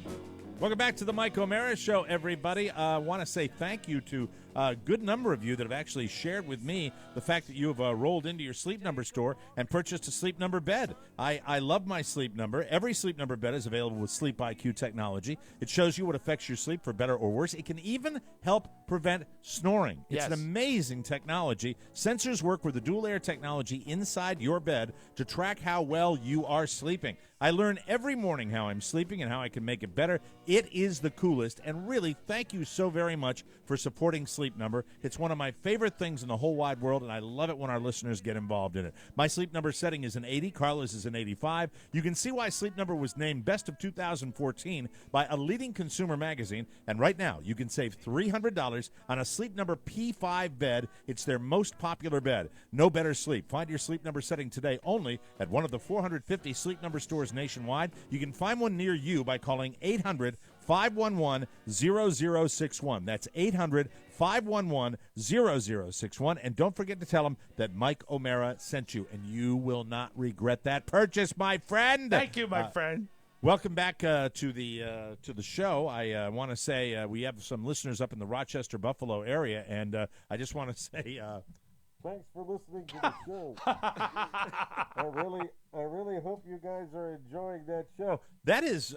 Welcome back to the Mike O'Mara Show, everybody. I want to say thank you to a good number of you that have actually shared with me the fact that you have rolled into your Sleep Number store and purchased a Sleep Number bed. I love my Sleep Number. Every Sleep Number bed is available with Sleep IQ technology. It shows you what affects your sleep for better or worse. It can even help prevent snoring. It's an Yes. amazing technology. Sensors work with the dual-layer technology inside your bed to track how well you are sleeping. I learn every morning how I'm sleeping and how I can make it better. It is the coolest, and really, thank you so very much for supporting Sleep Number. It's one of my favorite things in the whole wide world, and I love it when our listeners get involved in it. My Sleep Number setting is an 80. Carla's is an 85. You can see why Sleep Number was named Best of 2014 by a leading consumer magazine, and right now, you can save $300 on a Sleep Number P5 bed. It's their most popular bed. No better sleep. Find your Sleep Number setting today only at one of the 450 Sleep Number stores nationwide. You can find one near you by calling 800 800-511-0061. That's 800-511-0061. And don't forget to tell them that Mike O'Mara sent you, and you will not regret that purchase, my friend. Thank you, my friend. Welcome back to the show. I want to say we have some listeners up in the Rochester, Buffalo area, and I just want to say thanks for listening to the show. I really hope you guys are enjoying that show. That is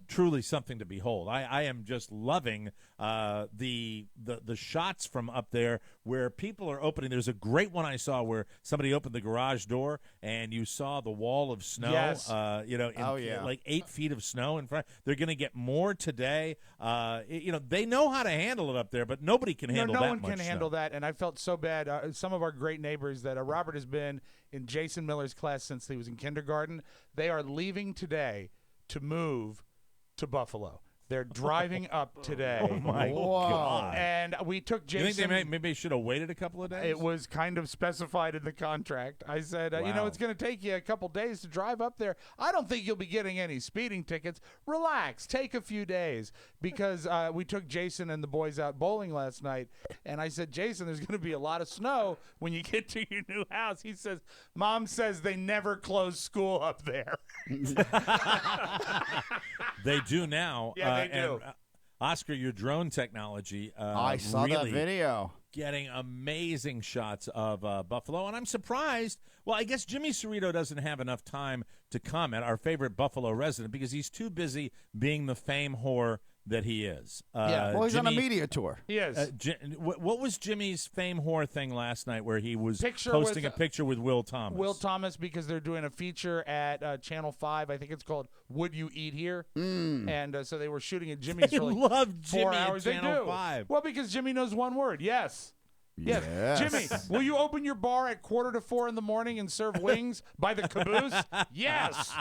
truly something to behold. I am just loving the shots from up there where people are opening. There's a great one I saw where somebody opened the garage door and you saw the wall of snow. Yes. Like 8 feet of snow in front. They're going to get more today. They know how to handle it up there, but nobody can handle that much. No one can handle that, and I felt so bad. Some of our great neighbors that Robert has been in Jason Miller's class since he was in kindergarten, they are leaving today to move to Buffalo. They're driving up today. Oh, my God. And we took Jason. You think they maybe should have waited a couple of days? It was kind of specified in the contract. I said, Wow. it's going to take you a couple days to drive up there. I don't think you'll be getting any speeding tickets. Relax. Take a few days. Because we took Jason and the boys out bowling last night. And I said, Jason, there's going to be a lot of snow when you get to your new house. He says, Mom says they never close school up there. They do now. Yeah, they do. And, Oscar, your drone technology. I saw really that video. Getting amazing shots of Buffalo. And I'm surprised. Well, I guess Jimmy Cerrito doesn't have enough time to comment, our favorite Buffalo resident, because he's too busy being the fame whore that he is. Well, he's on a media tour. He is. What was Jimmy's fame whore thing last night where he was Picture posting with- a picture with Will Thomas? Will Thomas, because they're doing a feature at Channel 5. I think it's called Would You Eat Here? And so they were shooting at Jimmy's They for like love 4 Jimmy at hours. Channel they do. 5. Well, because Jimmy knows one word. Yes. Yes. Yes. Jimmy, will you open your bar at 3:45 in the morning and serve wings by the caboose? Yes.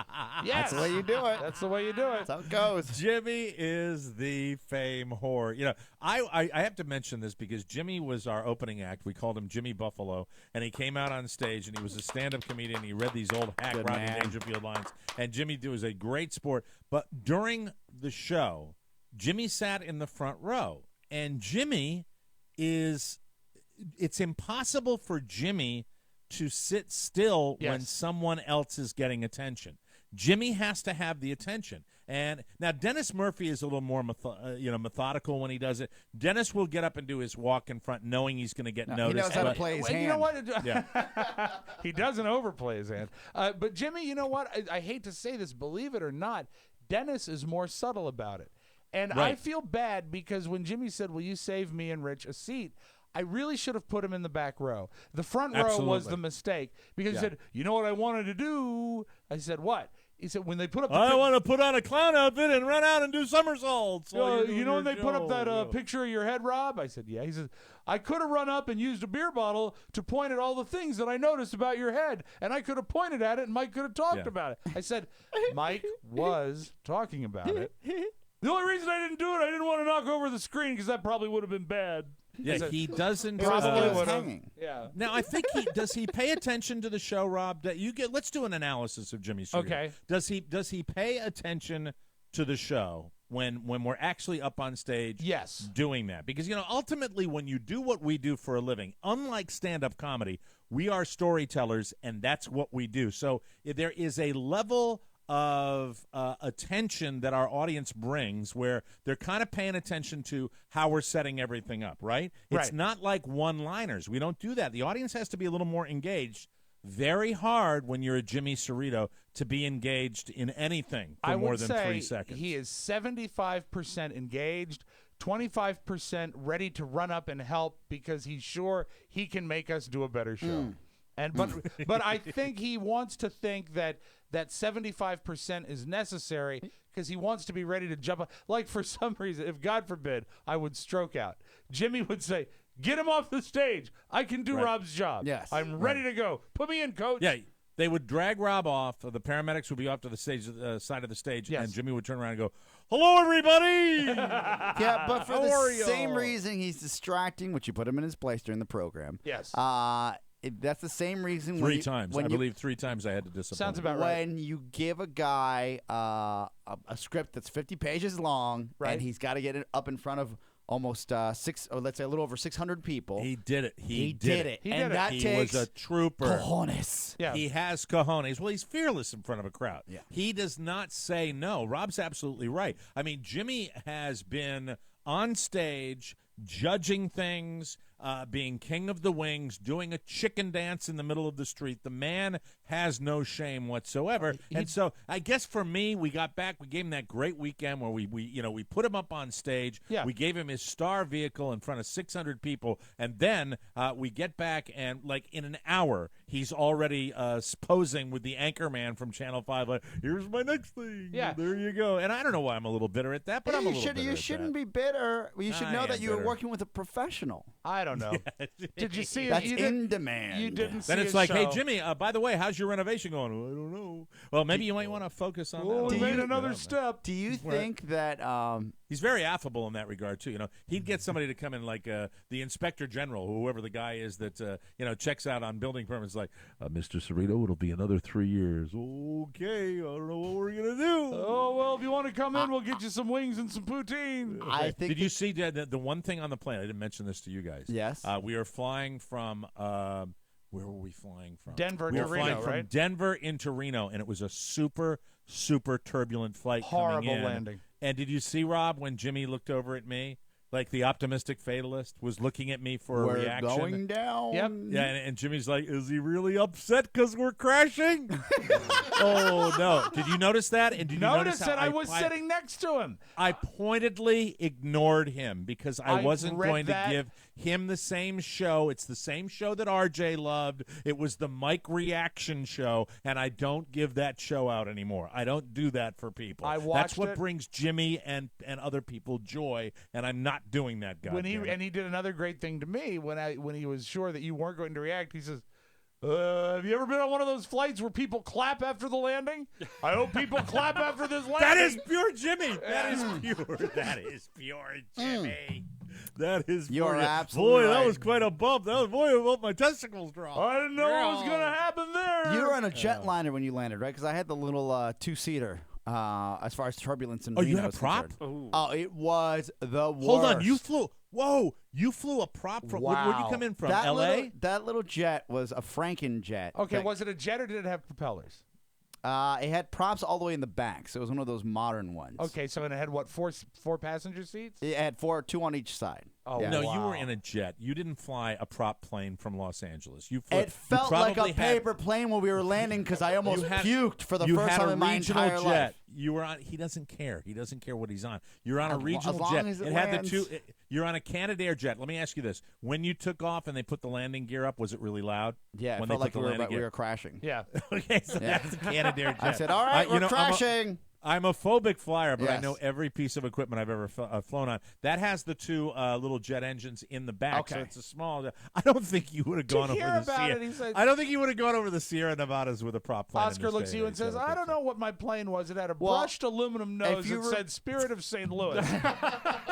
Yes. That's the way you do it. That's the way you do it. That's how it goes. Jimmy is the fame whore. I have to mention this because Jimmy was our opening act. We called him Jimmy Buffalo, and he came out on stage, and he was a stand-up comedian. He read these old hack Good Rodney man. Dangerfield lines, and Jimmy was a great sport. But during the show, Jimmy sat in the front row, and Jimmy is – it's impossible for Jimmy to sit still when Yes. someone else is getting attention. Jimmy has to have the attention. And now Dennis Murphy is a little more methodical when he does it. Dennis will get up and do his walk in front knowing he's going to get He noticed. knows how to but- play his Well, hand. you know what? Yeah. He doesn't overplay his hand. But Jimmy, you know what? I hate to say this, believe it or not, Dennis is more subtle about it. And I Right. feel bad because when Jimmy said, will you save me and Rich a seat, I really should have put him in the back row. The front row was Absolutely. the mistake because Yeah. he said, you know what I wanted to do? I said, what? He said, when they put up the I want to put on a clown outfit and run out and do somersaults. while you're doing you know when your they put up that show. picture of your head, Rob? I said, yeah. He says, I could have run up and used a beer bottle to point at all the things that I noticed about your head, and I could have pointed at it, and Mike could have talked Yeah. about it. I said, Mike was talking about it. The only reason I didn't do it, I didn't want to knock over the screen because that probably would have been bad. Yeah, he doesn't. Probably would've. hanging. Yeah. Now I think does he pay attention to the show, Rob? That you get. Let's do an analysis of Jimmy Cerrito. Okay. Does he pay attention to the show when we're actually up on stage? Yes. Doing that because ultimately when you do what we do for a living, unlike stand-up comedy, we are storytellers and that's what we do. So there is a level of attention that our audience brings where they're kind of paying attention to how we're setting everything up, right? It's Right. not like one-liners. We don't do that. The audience has to be a little more engaged. Very hard when you're a Jimmy Cerrito to be engaged in anything for I more would than say 3 seconds. he is 75% engaged, 25% ready to run up and help because he's sure he can make us do a better show. And but I think he wants to think that 75% is necessary because he wants to be ready to jump up. Like for some reason, if God forbid I would stroke out, Jimmy would say, "Get him off the stage. I can do Right. Rob's job. Yes. I'm ready to go. Put me in, coach." Yeah, they would drag Rob off. The paramedics would be off to the stage, side of the stage, Yes. and Jimmy would turn around and go, "Hello, everybody." Yeah, but for How are the same y'all? reason he's distracting, which you put him in his place during the program. Yes. that's the same reason. Three times. I believe 3 times I had to disappoint. Sounds about right. When you give a guy a script that's 50 pages long, and he's got to get it up in front of almost let's say a little over 600 people. He did it. He did it. And that he takes was a trooper. cojones. Yeah. He has cojones. Well, he's fearless in front of a crowd. Yeah. He does not say no. Rob's absolutely right. I mean, Jimmy has been on stage judging things, being king of the wings, doing a chicken dance in the middle of the street. The man has no shame whatsoever. And so I guess for me, we got back, we gave him that great weekend where we put him up on stage. Yeah. We gave him his star vehicle in front of 600 people. And then we get back and like in an hour, he's already posing with the anchor man from Channel 5. Like, here's my next thing. Yeah. There you go. And I don't know why I'm a little bitter at that, but I'm a little bitter You at shouldn't that. be bitter. You should I know am that you're bitter. working with a professional. I don't know. Did you see it? That's You in demand. You didn't see Then it's his like, hey, show. Jimmy, by the way, how's your renovation going? Well, I don't know. Well, maybe you might want to focus on that. a Oh, we little made bit. another Yeah, step. Do you think that He's very affable in that regard, too. He'd get somebody to come in like the inspector general, whoever the guy is that, checks out on building permits, like, Mr. Cerrito, it'll be another 3 years. Okay, I don't know what we're going to do. Oh, well, if you want to come in, we'll get you some wings and some poutine. I think Did you see the one thing on the plane? I didn't mention this to you guys. Yes. We are flying from where were we flying from? Denver we to were flying Reno, from right? Denver into Reno, and it was a super, super turbulent flight. Horrible coming in. landing. And did you see, Rob, when Jimmy looked over at me? Like the optimistic fatalist was looking at me for a we're reaction. going down. Yep. Yeah, and Jimmy's like, is he really upset because we're crashing? Oh, no. Did you notice that? And did you Notice how that I was sitting next to him. I pointedly ignored him because I wasn't read going that. to give him the same show. It's the same show that RJ loved. It was the Mike reaction show, and I don't give that show out anymore. I don't do that for people. I That's watched what it. brings Jimmy and other people joy, and I'm not doing that, When goddamn. he did another great thing to me when he was sure that you weren't going to react. He says, have you ever been on one of those flights where people clap after the landing? I hope people clap after this landing. That is pure Jimmy. That is pure. That is pure Jimmy. That is You're pure. absolutely Boy, that right. was quite a bump. That was I hope my testicles dropped. I didn't know what was going to happen there. You were on a jetliner when you landed, right? Because I had the little two-seater. As far as turbulence in Oh, Reno you had a is prop? concerned. Oh, it was the worst. Hold on, you flew. Whoa, you flew a prop from. Wow. Where'd you come in from? that L.A. That little jet was a Franken jet. Okay, that- was it a jet or did it have propellers? It had props all the way in the back, so it was one of those modern ones. Okay, so it had what, four passenger seats? It had two on each side. Oh, Yeah. No, you wow. were in a jet. You didn't fly a prop plane from Los Angeles. You flew. It felt you like a probably had- paper plane when we were landing because I almost You had- puked for the you first had time a in my regional entire jet. life. You were on. He doesn't care. He doesn't care what he's on. You're on a As regional long jet. as it had lands. the two. You're on a Canadair jet. Let me ask you this: when you took off and they put the landing gear up, was it really loud? Yeah, when it felt they like put we the were, landing gear. crashing. Yeah. Okay, so Yeah. that's a Canadair jet. I said, all right, we're crashing. I'm a phobic flyer, but I Yes. know every piece of equipment I've ever flown on. That has the two little jet engines in the back, so Okay. it's a small. I don't think you would have gone over hear the about Sierra. it, he said- I don't think you would have gone over the Sierra Nevadas with a prop plane. in Oscar this looks day at you and and says, age. I don't know what my plane was. It had a Well, brushed aluminum nose you that were- said Spirit of St. Louis.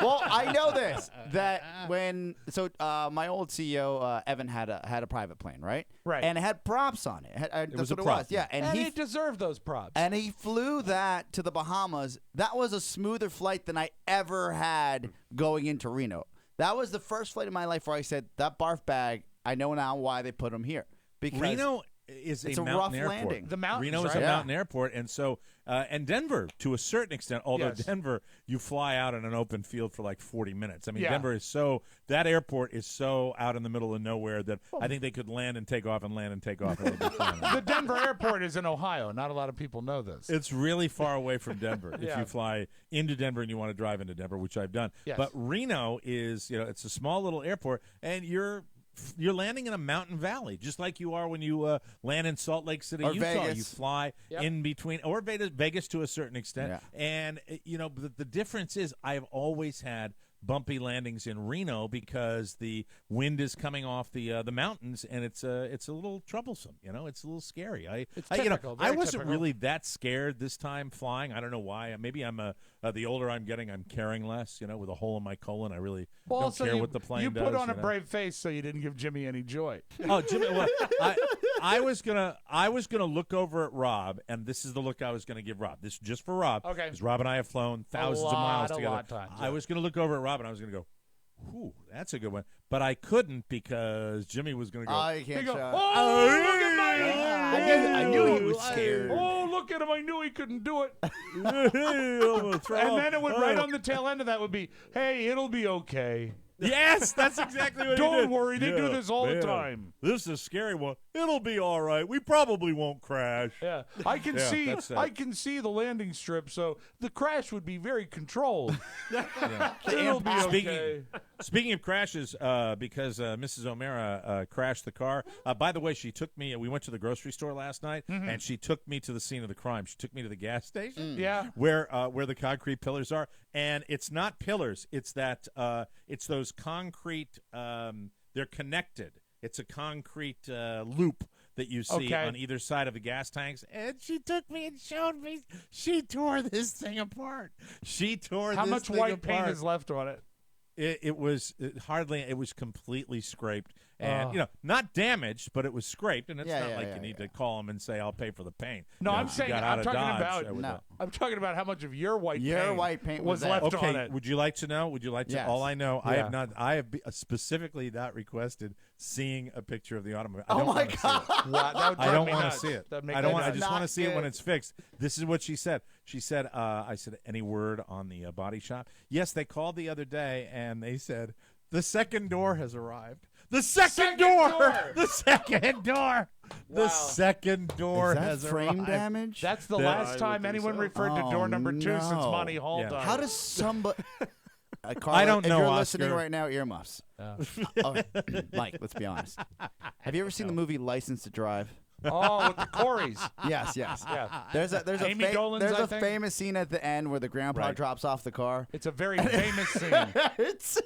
Well, I know this that when my old CEO Evan had a private plane, right? Right. And it had props on it. That's was a what prop, it was. Yeah, and he deserved those props. and he flew that to the Bahamas. That was a smoother flight than I ever had going into Reno. That was the first flight in my life where I said that barf bag. I know now why they put him here because Reno is it's a a mountain rough airport. landing. The mountains, Reno is right? a Yeah. mountain airport, and so and Denver to a certain extent. Although Yes. Denver, you fly out in an open field for like 40 minutes. I mean, Yeah. Denver is that airport is so out in the middle of nowhere that I think they could land and take off and land and take off. And they'd be fine. The Denver airport is in Ohio. Not a lot of people know this. It's really far away from Denver. If Yeah. you fly into Denver and you want to drive into Denver, which I've done. Yes. But Reno is, it's a small little airport, and you're landing in a mountain valley, just like you are when you land in Salt Lake City, Or Utah. Vegas. You fly Yep. in between, or Vegas to a certain extent. Yeah. And, the difference is I've always had bumpy landings in Reno because the wind is coming off the mountains, and it's a little troublesome. It's a little scary. It's I typical, very wasn't typical. really that scared this time flying. I don't know why. Maybe I'm the older I'm getting, I'm caring less. With a hole in my colon, I really don't Also, care you, what the plane you does. put on a brave face so you didn't give Jimmy any joy. Oh, Jimmy! Well, I was gonna look over at Rob, and this is the look I was gonna give Rob. This is just for Rob, Okay. because Rob and I have flown thousands of miles a together. lot of times, I yeah. was gonna look over at Rob, and I was gonna go, "Ooh, that's a good one," but I couldn't because Jimmy was gonna go. Oh, you can't He go, shout. oh, look at my... I knew he was scared. Oh, look at him. I knew he couldn't do it. I'm gonna throw And up. then it would, right on the tail end of that would be, hey, it'll be okay. Yes, that's exactly what he Don't did. worry, they do this all the man, time. This is a scary one. It'll be all right. We probably won't crash. Yeah, I can Yeah, see. that's that. I can see the landing strip, so the crash would be very controlled. It'll be okay. Speaking of crashes, because Mrs. O'Mara crashed the car. By the way, she took me. We went to the grocery store last night, and she took me to the scene of the crime. She took me to the gas station, Yeah. where the concrete pillars are. And it's not pillars. It's that. It's those concrete. They're connected. It's a concrete loop that you see Okay. on either side of the gas tanks. And she took me and showed me. She tore this thing apart. She tore How this much thing white apart. paint is left on it? It was completely scraped, and not damaged, but it was scraped, and it's not like you need to call them and say I'll pay for the paint. No, I'm she saying got out I'm of talking Dodge about. with No. I'm talking about how much of your white paint was was left Okay, on it. would you like to know? Would you like to? Yes. All I know, I Yeah. have not. I have specifically not requested seeing a picture of the automobile. I Oh don't my wanna see it. God. Wow, that would I drive don't me want to nuts. see it. That'd make I don't me want. I nuts. just want to Not see it when good. it's fixed. This is what she said. She said, "I said any word on the body shop? Yes, they called the other day and they said the second door has arrived. The second door. The second door. The second door Is that has frame arrived. damage? That's the I last would time think anyone so. referred to door Oh, number 2 since no. Monty Hall Yeah. died. How does somebody? Carla, I don't know, If you're Oscar. listening right now, earmuffs. Okay. Mike, let's be honest. Have you ever seen the movie License to Drive? Oh, with the Corys. Yes, yes. Yeah. There's a Amy Dolan's, I think? famous scene at the end where the grandpa Right. drops off the car. It's a very famous scene. it says,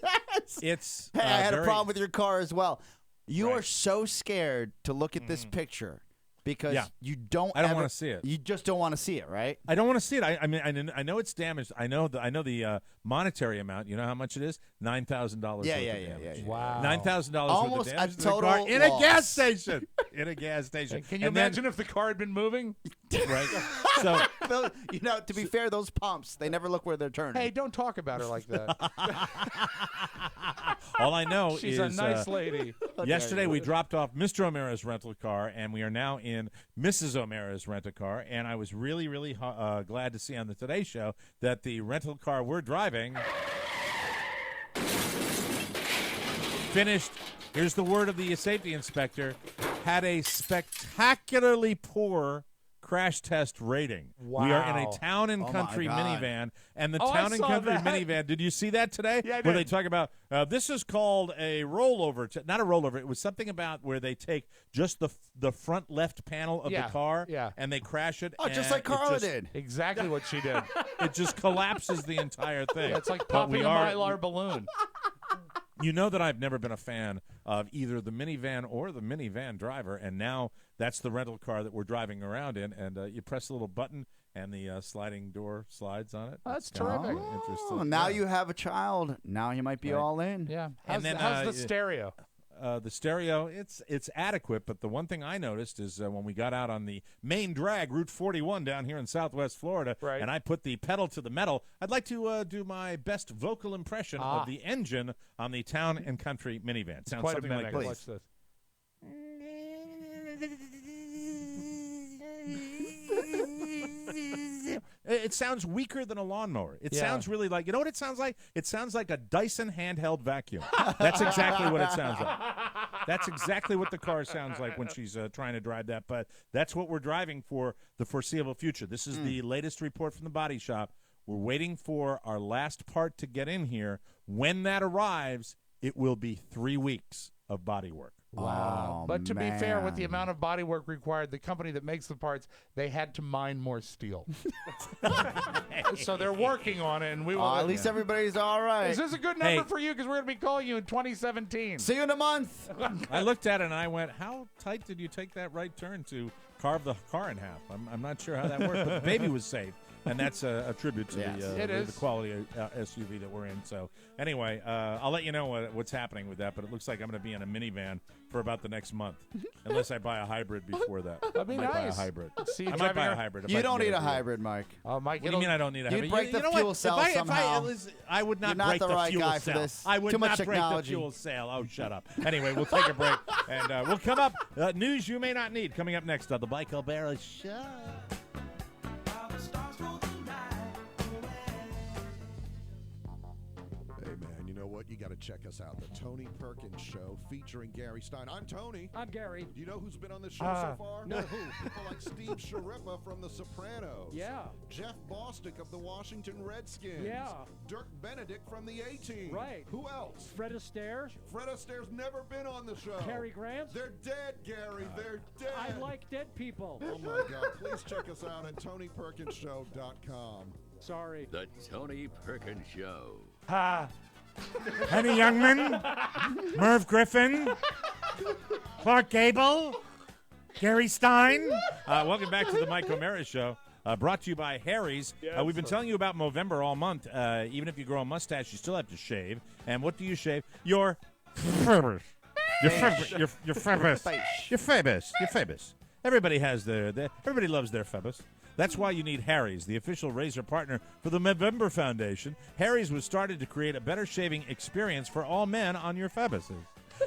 It's. "Hey, I had a very- problem with your car as well." You Right. are so scared to look at this picture because Yeah. you don't. I don't ever- wanna see it. You just don't want to see it, right? I don't want to see it. I mean, I know it's damaged. I know the monetary amount. You know how much it is? $9,000. Yeah, worth yeah, of yeah, damage. yeah, yeah. Wow. $9,000 worth of Almost damage a to the car total in a loss. gas station. In a gas station. Can you And then- imagine if the car had been moving? right? So To be fair, those pumps, they never look where they're turning. Hey, don't talk about her like that. all I know She's is a nice lady. yesterday we dropped off Mr. O'Mara's rental car, and we are now in Mrs. O'Mara's rental car. And I was really, really glad to see on the Today Show that the rental car we're driving finished. Here's the word of the safety inspector: had a spectacularly poor crash test rating. We are in a Wow. town and Oh, my country God. minivan, and the Oh, I town and saw country that. minivan. Did you see that today? Yeah, I Where they did. talk about this is called a rollover. Not a rollover. It was something about where they take just the front left panel of Yeah, the car, yeah. and they crash it. Oh, just and like it Carla just- did. Exactly what she did. It just collapses the entire thing. It's like But popping we a are- Mylar balloon. You know that I've never been a fan of either the minivan or the minivan driver, and now that's the rental car that we're driving around in. And you press a little button, and the sliding door slides on it. That's It's kinda terrific. interesting. Oh, now Yeah. you have a child. Now you might be Right. all in. Yeah. And then, how's the yeah. stereo? The stereo, it's adequate, but the one thing I noticed is when we got out on the main drag, Route 41 down here in Southwest Florida, Right. and I put the pedal to the metal, I'd like to do my best vocal impression of the engine on the Town and Country minivan. Sounds Quite a something mimic. like Watch this. this. It sounds weaker than a lawnmower. It Yeah. sounds really like, you know what it sounds like? It sounds like a Dyson handheld vacuum. That's exactly what it sounds like. That's exactly what the car sounds like when she's trying to drive that. But that's what we're driving for the foreseeable future. This is the latest report from the body shop. We're waiting for our last part to get in here. When that arrives, it will be 3 weeks of body work. Wow. But to be fair, with the amount of body work required, the company that makes the parts, they had to mine more steel. So they're working on it, and we will. At least everybody's all right. Is this a good number for you? Because we're going to be calling you in 2017. See you in a month. I looked at it and I went, how tight did you take that right turn to carve the car in half? I'm not sure how that worked, but the baby was safe. And that's a tribute to the quality SUV that we're in. So anyway, I'll let you know what's happening with that. But it looks like I'm going to be in a minivan for about the next month, unless I buy a hybrid before that. That'd be I might buy a nice. hybrid. See, I might buy a hybrid. You don't need a hybrid, Mike. Mike, what do you mean I don't need a hybrid? You'd break the know fuel what? cell somehow. I would not You're not break the right fuel guy cell. for this. I would Too much not break the technology. fuel cell. Oh, shut up. Anyway, we'll take a break, and we'll come up. News you may not need coming up next on the Mike O'Barra Show. You know what? You got to check us out. The Tony Perkins Show featuring Gary Stein. I'm Tony. I'm Gary. Do you know who's been on this show so far? No, who? People like Steve Sharippa from The Sopranos. Yeah. Jeff Bostic of the Washington Redskins. Yeah. Dirk Benedict from the A-Team. Right. Who else? Fred Astaire. Fred Astaire's never been on the show. Cary Grant. They're dead, Gary. They're dead. I like dead people. Oh, my God. Please check us out at TonyPerkinsShow.com. Sorry. The Tony Perkins Show. Henny Youngman, Merv Griffin, Clark Gable, Gary Stein. Welcome back to the Mike O'Mara Show. Brought to you by Harry's. We've been telling you about Movember all month. Even if you grow a mustache, you still have to shave. And what do you shave? Your feathers. Your feathers. Your feathers. Everybody has everybody loves their feathers. That's why you need Harry's, the official razor partner for the Movember Foundation. Harry's was started to create a better shaving experience for all men on your feathers.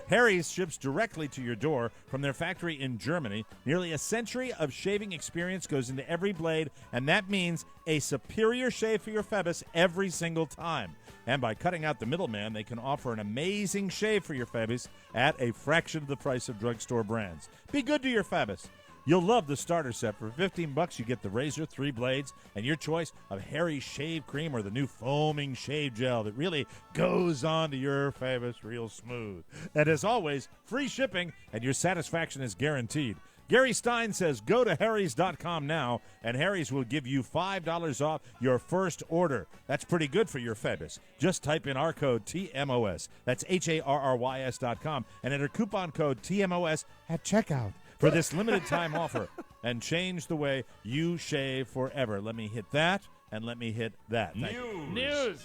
Harry's ships directly to your door from their factory in Germany. Nearly a century of shaving experience goes into every blade, and that means a superior shave for your feathers every single time. And by cutting out the middleman, they can offer an amazing shave for your feathers at a fraction of the price of drugstore brands. Be good to your feathers. You'll love the starter set. For $15, you get the razor, 3 blades, and your choice of Harry's shave cream or the new foaming shave gel that really goes onto your feathers real smooth. And as always, free shipping, and your satisfaction is guaranteed. Gary Stein says go to Harrys.com now, and Harry's will give you $5 off your first order. That's pretty good for your feathers. Just type in our code TMOS. That's HARRYS.com, and enter coupon code TMOS at checkout for this limited time offer, and change the way you shave forever. Let me hit that, and let me hit that. News.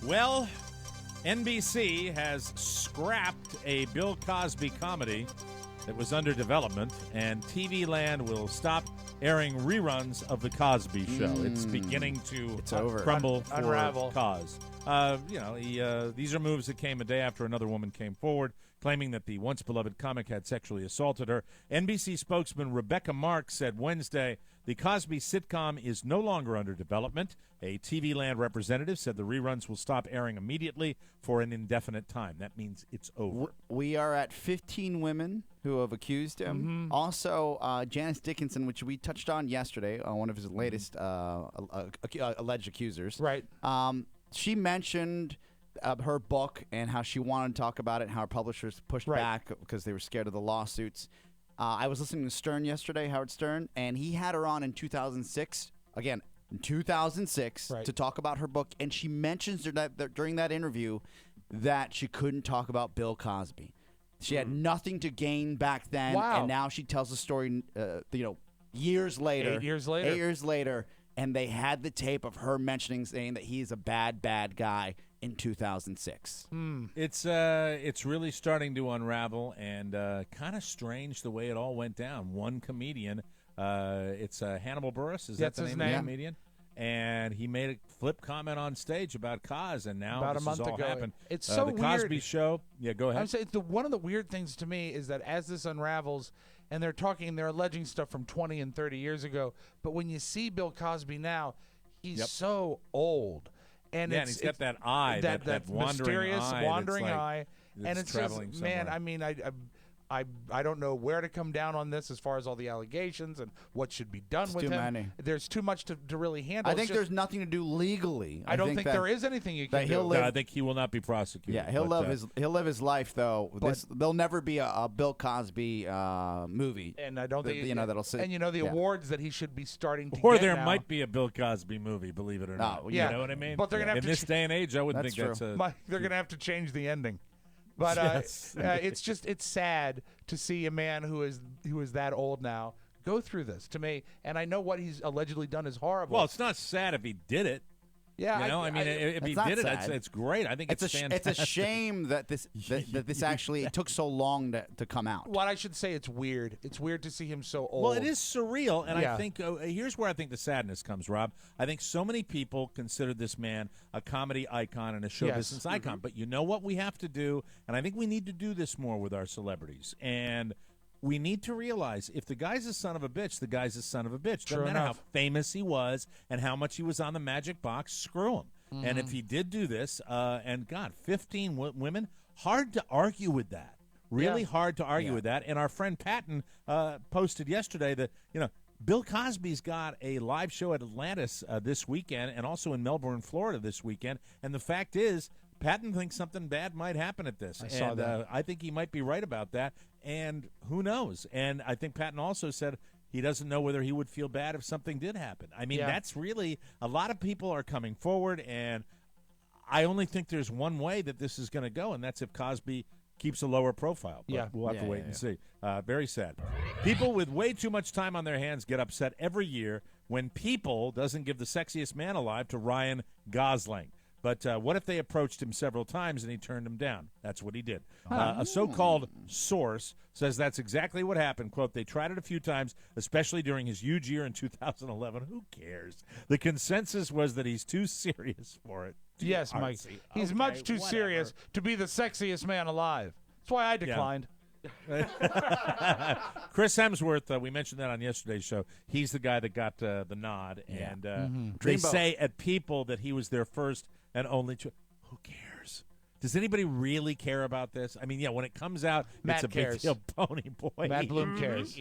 Well, NBC has scrapped a Bill Cosby comedy that was under development, and TV Land will stop airing reruns of The Cosby Show. It's beginning to crumble for Unravel. Cos. These are moves that came a day after another woman came forward, claiming that the once-beloved comic had sexually assaulted her. NBC spokesman Rebecca Marks said Wednesday the Cosby sitcom is no longer under development. A TV Land representative said the reruns will stop airing immediately for an indefinite time. That means it's over. We are at 15 women who have accused him. Also, Janice Dickinson, which we touched on yesterday, one of his latest alleged accusers. Right. She mentioned her book and how she wanted to talk about it and how her publishers pushed back because they were scared of the lawsuits. I was listening to Stern yesterday, Howard Stern, and he had her on in 2006. Again, in 2006 to talk about her book, and she mentions that during that interview that she couldn't talk about Bill Cosby. She had nothing to gain back then, and now she tells the story. Years later, 8 years later, 8 years later, and they had the tape of her saying that he's a bad guy in 2006. It's really starting to unravel, and kind of strange the way it all went down. One comedian, it's Hannibal Buress, is that the name of the comedian? And he made a flip comment on stage about Cos, and now about this a month has all ago. happened. It's so the weird. Cosby Show. Yeah, go ahead. I'm saying one of the weird things to me is that as this unravels, and they're alleging stuff from 20 and 30 years ago, but when you see Bill Cosby now, he's so old. And he's got that eye, that wandering mysterious eye wandering that's like, eye, and it's traveling just, man. somewhere. I mean, I don't know where to come down on this as far as all the allegations and what should be done with too him. many. There's too much to really handle. I think there's nothing to do legally. I don't think that- there is anything you that can he'll do. live- I think he will not be prosecuted. Yeah, he'll live his life though. There'll never be a Bill Cosby movie. And I don't think that'll sit. And the yeah. awards that he should be starting to Or get there now. might be a Bill Cosby movie, believe it or not. yeah. You know what I mean? But they're gonna have in to this day and age, I wouldn't That's think that's a. They're going to have to change the ending. But Yes. it's sad to see a man who is that old now go through this to me. And I know what he's allegedly done is horrible. Well, it's not sad if he did it. Yeah, you know, if he It's not did it, sad. it's great. I think it's fantastic. It's a shame that this actually took so long to come out. What I should say, it's weird. It's weird to see him so old. Well, it is surreal, and Yeah. I think here's where I think the sadness comes, Rob. I think so many people consider this man a comedy icon and a show Yes. business icon. But you know what we have to do, and I think we need to do this more with our celebrities. And we need to realize if the guy's a son of a bitch, the guy's a son of a bitch. True Doesn't matter enough. how famous he was and how much he was on the Magic Box, screw him. And if he did do this, and God, 15 women, hard to argue with that. Really Yeah. hard to argue with that. And our friend Patton posted yesterday that, Bill Cosby's got a live show at Atlantis this weekend and also in Melbourne, Florida this weekend. And the fact is, Patton thinks something bad might happen at this. I saw that. I think he might be right about that. And who knows? And I think Patton also said he doesn't know whether he would feel bad if something did happen. I mean, that's really a lot of people are coming forward, and I only think there's one way that this is going to go, and that's if Cosby keeps a lower profile. But we'll have to wait and see. Very sad. People with way too much time on their hands get upset every year when People doesn't give the sexiest man alive to Ryan Gosling. But what if they approached him several times and he turned them down? That's what he did. A so-called source says that's exactly what happened. Quote, they tried it a few times, especially during his huge year in 2011. Who cares? The consensus was that he's too serious for it. Too Yes, Mike. artsy. He's Okay, much too whatever. serious to be the sexiest man alive. That's why I declined. Chris Hemsworth, we mentioned that on yesterday's show. He's the guy that got the nod. And they Dreamboat. say at People that he was their first and only Who cares? Does anybody really care about this? I mean, yeah, when it comes out, Matt it's a cares. big deal. Pony Boy. Matt Bloom cares.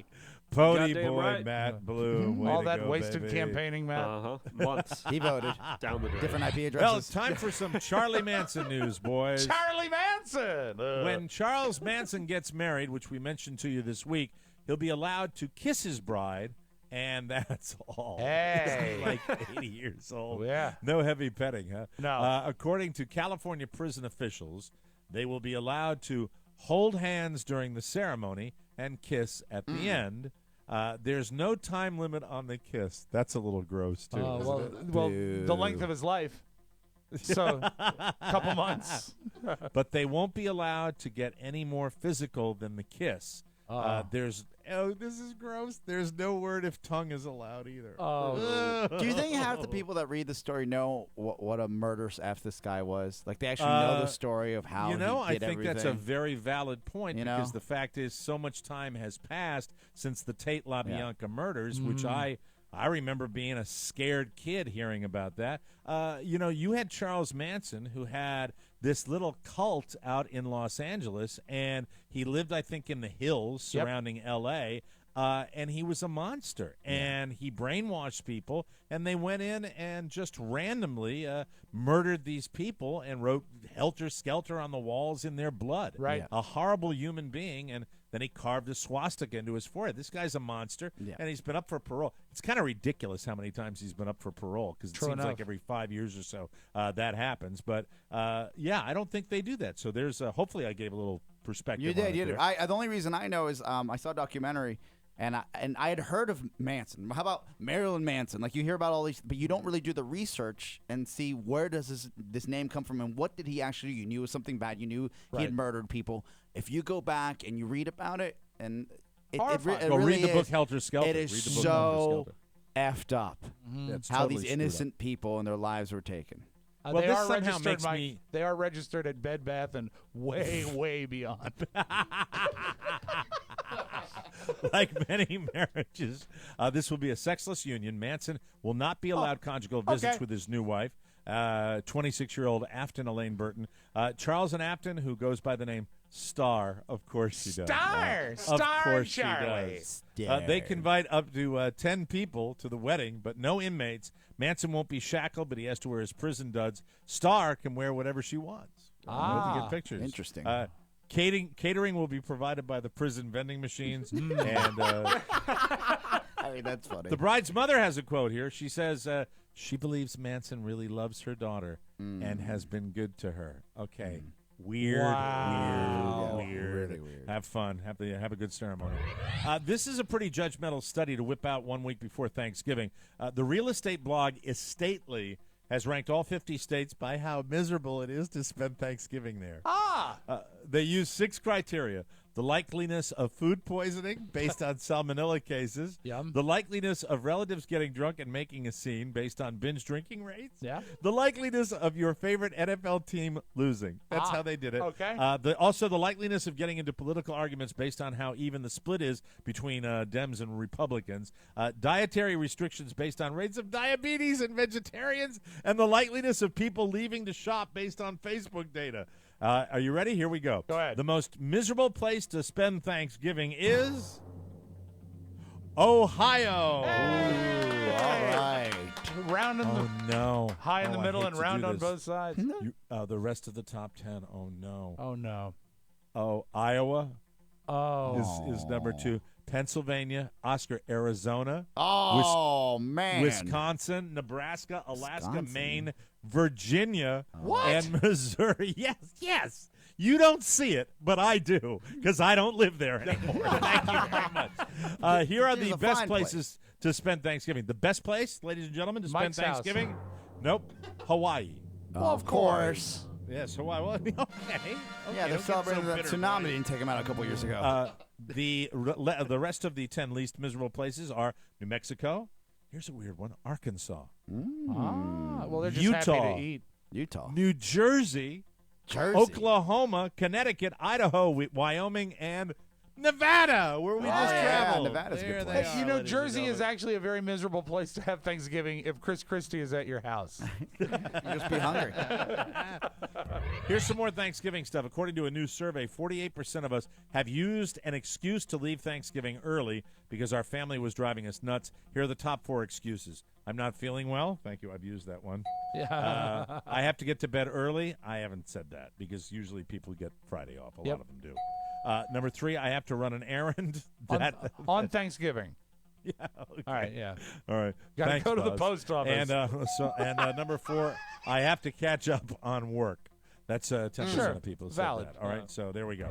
Pony Goddamn Boy, right. Matt Bloom. Way All to that go, wasted baby. campaigning, Matt. Months He voted. down the drain. Different IP addresses. Well, it's time for some Charlie Manson news, boys. Charlie Manson. When Charles Manson gets married, which we mentioned to you this week, he'll be allowed to kiss his bride, and that's all. Hey. He's like 80 years old. Yeah. No heavy petting, huh? No. According to California prison officials, they will be allowed to hold hands during the ceremony and kiss at the end. There's no time limit on the kiss. That's a little gross, too. isn't it? well, the length of his life. So, a couple months. But they won't be allowed to get any more physical than the kiss. This is gross. There's no word if tongue is allowed either. Do you think half the people that read the story know what a murderous F this guy was? Like, they actually know the story of how You know, he I did think everything? that's a very valid point You know? because the fact is so much time has passed since the Tate LaBianca murders, which I remember being a scared kid hearing about that. You had Charles Manson, who had this little cult out in Los Angeles, and he lived, I think, in the hills surrounding L.A., and he was a monster. And he brainwashed people, and they went in and just randomly murdered these people and wrote helter-skelter on the walls in their blood. Right. Yeah. A horrible human being, and then he carved a swastika into his forehead. This guy's a monster, and he's been up for parole. It's kind of ridiculous how many times he's been up for parole because it True seems enough. like every 5 years or so that happens. But, I don't think they do that. So there's hopefully I gave a little perspective You on did. it You did. there. The only reason I know is I saw a documentary, and I had heard of Manson. How about Marilyn Manson? Like, you hear about all these, but you don't really do the research and see where does this name come from and what did he actually do. You knew it was something bad. You knew he had murdered people. If you go back and you read about it, and it Well, really read the book is- Helter Skelter. It is Read the book so Helter effed up That's how totally these screwed up. innocent people and their lives were taken. Well, they this are somehow registered, makes Mike. me- They are registered at Bed Bath and way, way beyond. Like many marriages, this will be a sexless union. Manson will not be allowed conjugal visits okay. with his new wife. 26-year-old Afton Elaine Burton. Charles and Afton, who goes by the name Star. Of course she does. Star Of course Charlie. she does. They can invite up to 10 people to the wedding, but no inmates. Manson won't be shackled, but he has to wear his prison duds. Star can wear whatever she wants. To get pictures. Interesting. Catering will be provided by the prison vending machines. And I mean, that's funny. the bride's mother has a quote here. She says she believes Manson really loves her daughter and has been good to her. Okay. Weird, weird. Really weird. Have fun. Have a good ceremony. This is a pretty judgmental study to whip out 1 week before Thanksgiving. The real estate blog Estately has ranked all 50 states by how miserable it is to spend Thanksgiving there. They use 6 criteria. The likeliness of food poisoning based on salmonella cases. Yum. The likeliness of relatives getting drunk and making a scene based on binge drinking rates. Yeah. The likeliness of your favorite NFL team losing. That's how they did it. Okay. Also, the likeliness of getting into political arguments based on how even the split is between Dems and Republicans. Dietary restrictions based on rates of diabetes and vegetarians. And the likeliness of people leaving to shop based on Facebook data. Are you ready? Here we go. Go ahead. The most miserable place to spend Thanksgiving is Ohio. All right. Round in Oh, the no. high in the Oh, I middle hate and to round do on this. both sides. The rest of the top 10. Oh, no. Oh no. Oh, Iowa Oh. is number 2. Pennsylvania, Oscar, Arizona, Oh, man. Wisconsin, Nebraska, Alaska, Wisconsin. Maine, Virginia, What? and Missouri. Yes. You don't see it, but I do, because I don't live there anymore. Thank you very much. Here are It is the a best fine places to spend Thanksgiving. The best place, ladies and gentlemen, to spend Mike's house. Thanksgiving? Nope. Hawaii. Well, of course. Yes, Hawaii. Well, okay. Yeah, they're don't get celebrating so the bitter, tsunami buddy. didn't take them out a couple years ago. The rest of the 10 least miserable places are New Mexico. Here's a weird one. Arkansas. Well, they're just Utah. happy to eat. Utah. New Jersey. Jersey. Oklahoma, Connecticut, Idaho, Wyoming, and Nevada, where we just traveled. Nevada's a good There they place. are, You know, ladies and Jersey is gentlemen. actually a very miserable place to have Thanksgiving if Chris Christie is at your house. You just be hungry. Here's some more Thanksgiving stuff. According to a new survey, 48% of us have used an excuse to leave Thanksgiving early because our family was driving us nuts. Here are the top 4 excuses. I'm not feeling well. Thank you. I've used that one. Yeah. I have to get to bed early. I haven't said that because usually people get Friday off. A lot of them do. Number 3, I have to run an errand. on Thanksgiving. Yeah. Okay. All right, yeah. All right. Gotta Thanks, go to the Buzz. post office. And number 4, I have to catch up on work. That's 10% Sure. of people said Valid. that. All right, so there we go.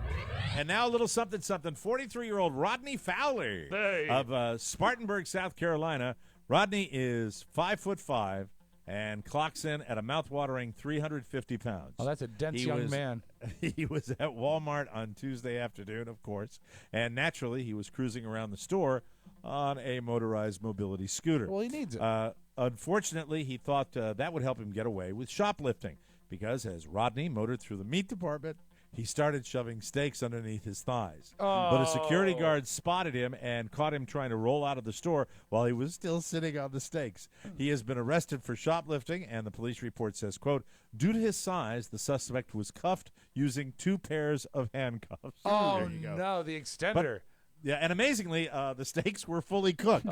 And now a little something. 43-year-old Rodney Fowler of Spartanburg, South Carolina. Rodney is 5'5" and clocks in at a mouth-watering 350 pounds. Oh, that's a dense young man. He was at Walmart on Tuesday afternoon, of course, and naturally he was cruising around the store on a motorized mobility scooter. Well, he needs it. Unfortunately, he thought that would help him get away with shoplifting because as Rodney motored through the meat department, he started shoving steaks underneath his thighs. But a security guard spotted him and caught him trying to roll out of the store while he was still sitting on the steaks. He has been arrested for shoplifting, and the police report says, quote, due to his size, the suspect was cuffed using 2 pairs of handcuffs. Oh, There you go. no, the extender. Yeah, and amazingly, the steaks were fully cooked.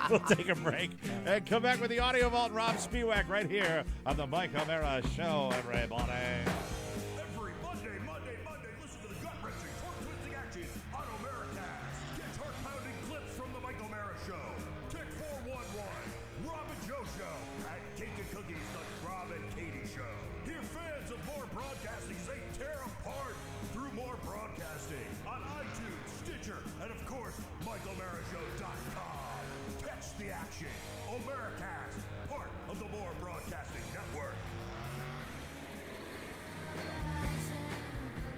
We'll take a break and come back with the Audio Vault and Rob Spiewak right here on the Mike O'Mara Show, everybody. Every Monday, listen to the gut-wrenching, tongue-twisting action on Americast. Get heart-pounding clips from the Mike O'Mara Show. Tick 411, Rob and Joe Show, and Cake and Cookies, the Rob and Katie Show. Hear fans of more broadcasting say tear apart through more broadcasting on iTunes, Stitcher, and of course, MikeO'MaraShow.com. Catch the action. Americast, part of the More Broadcasting Network.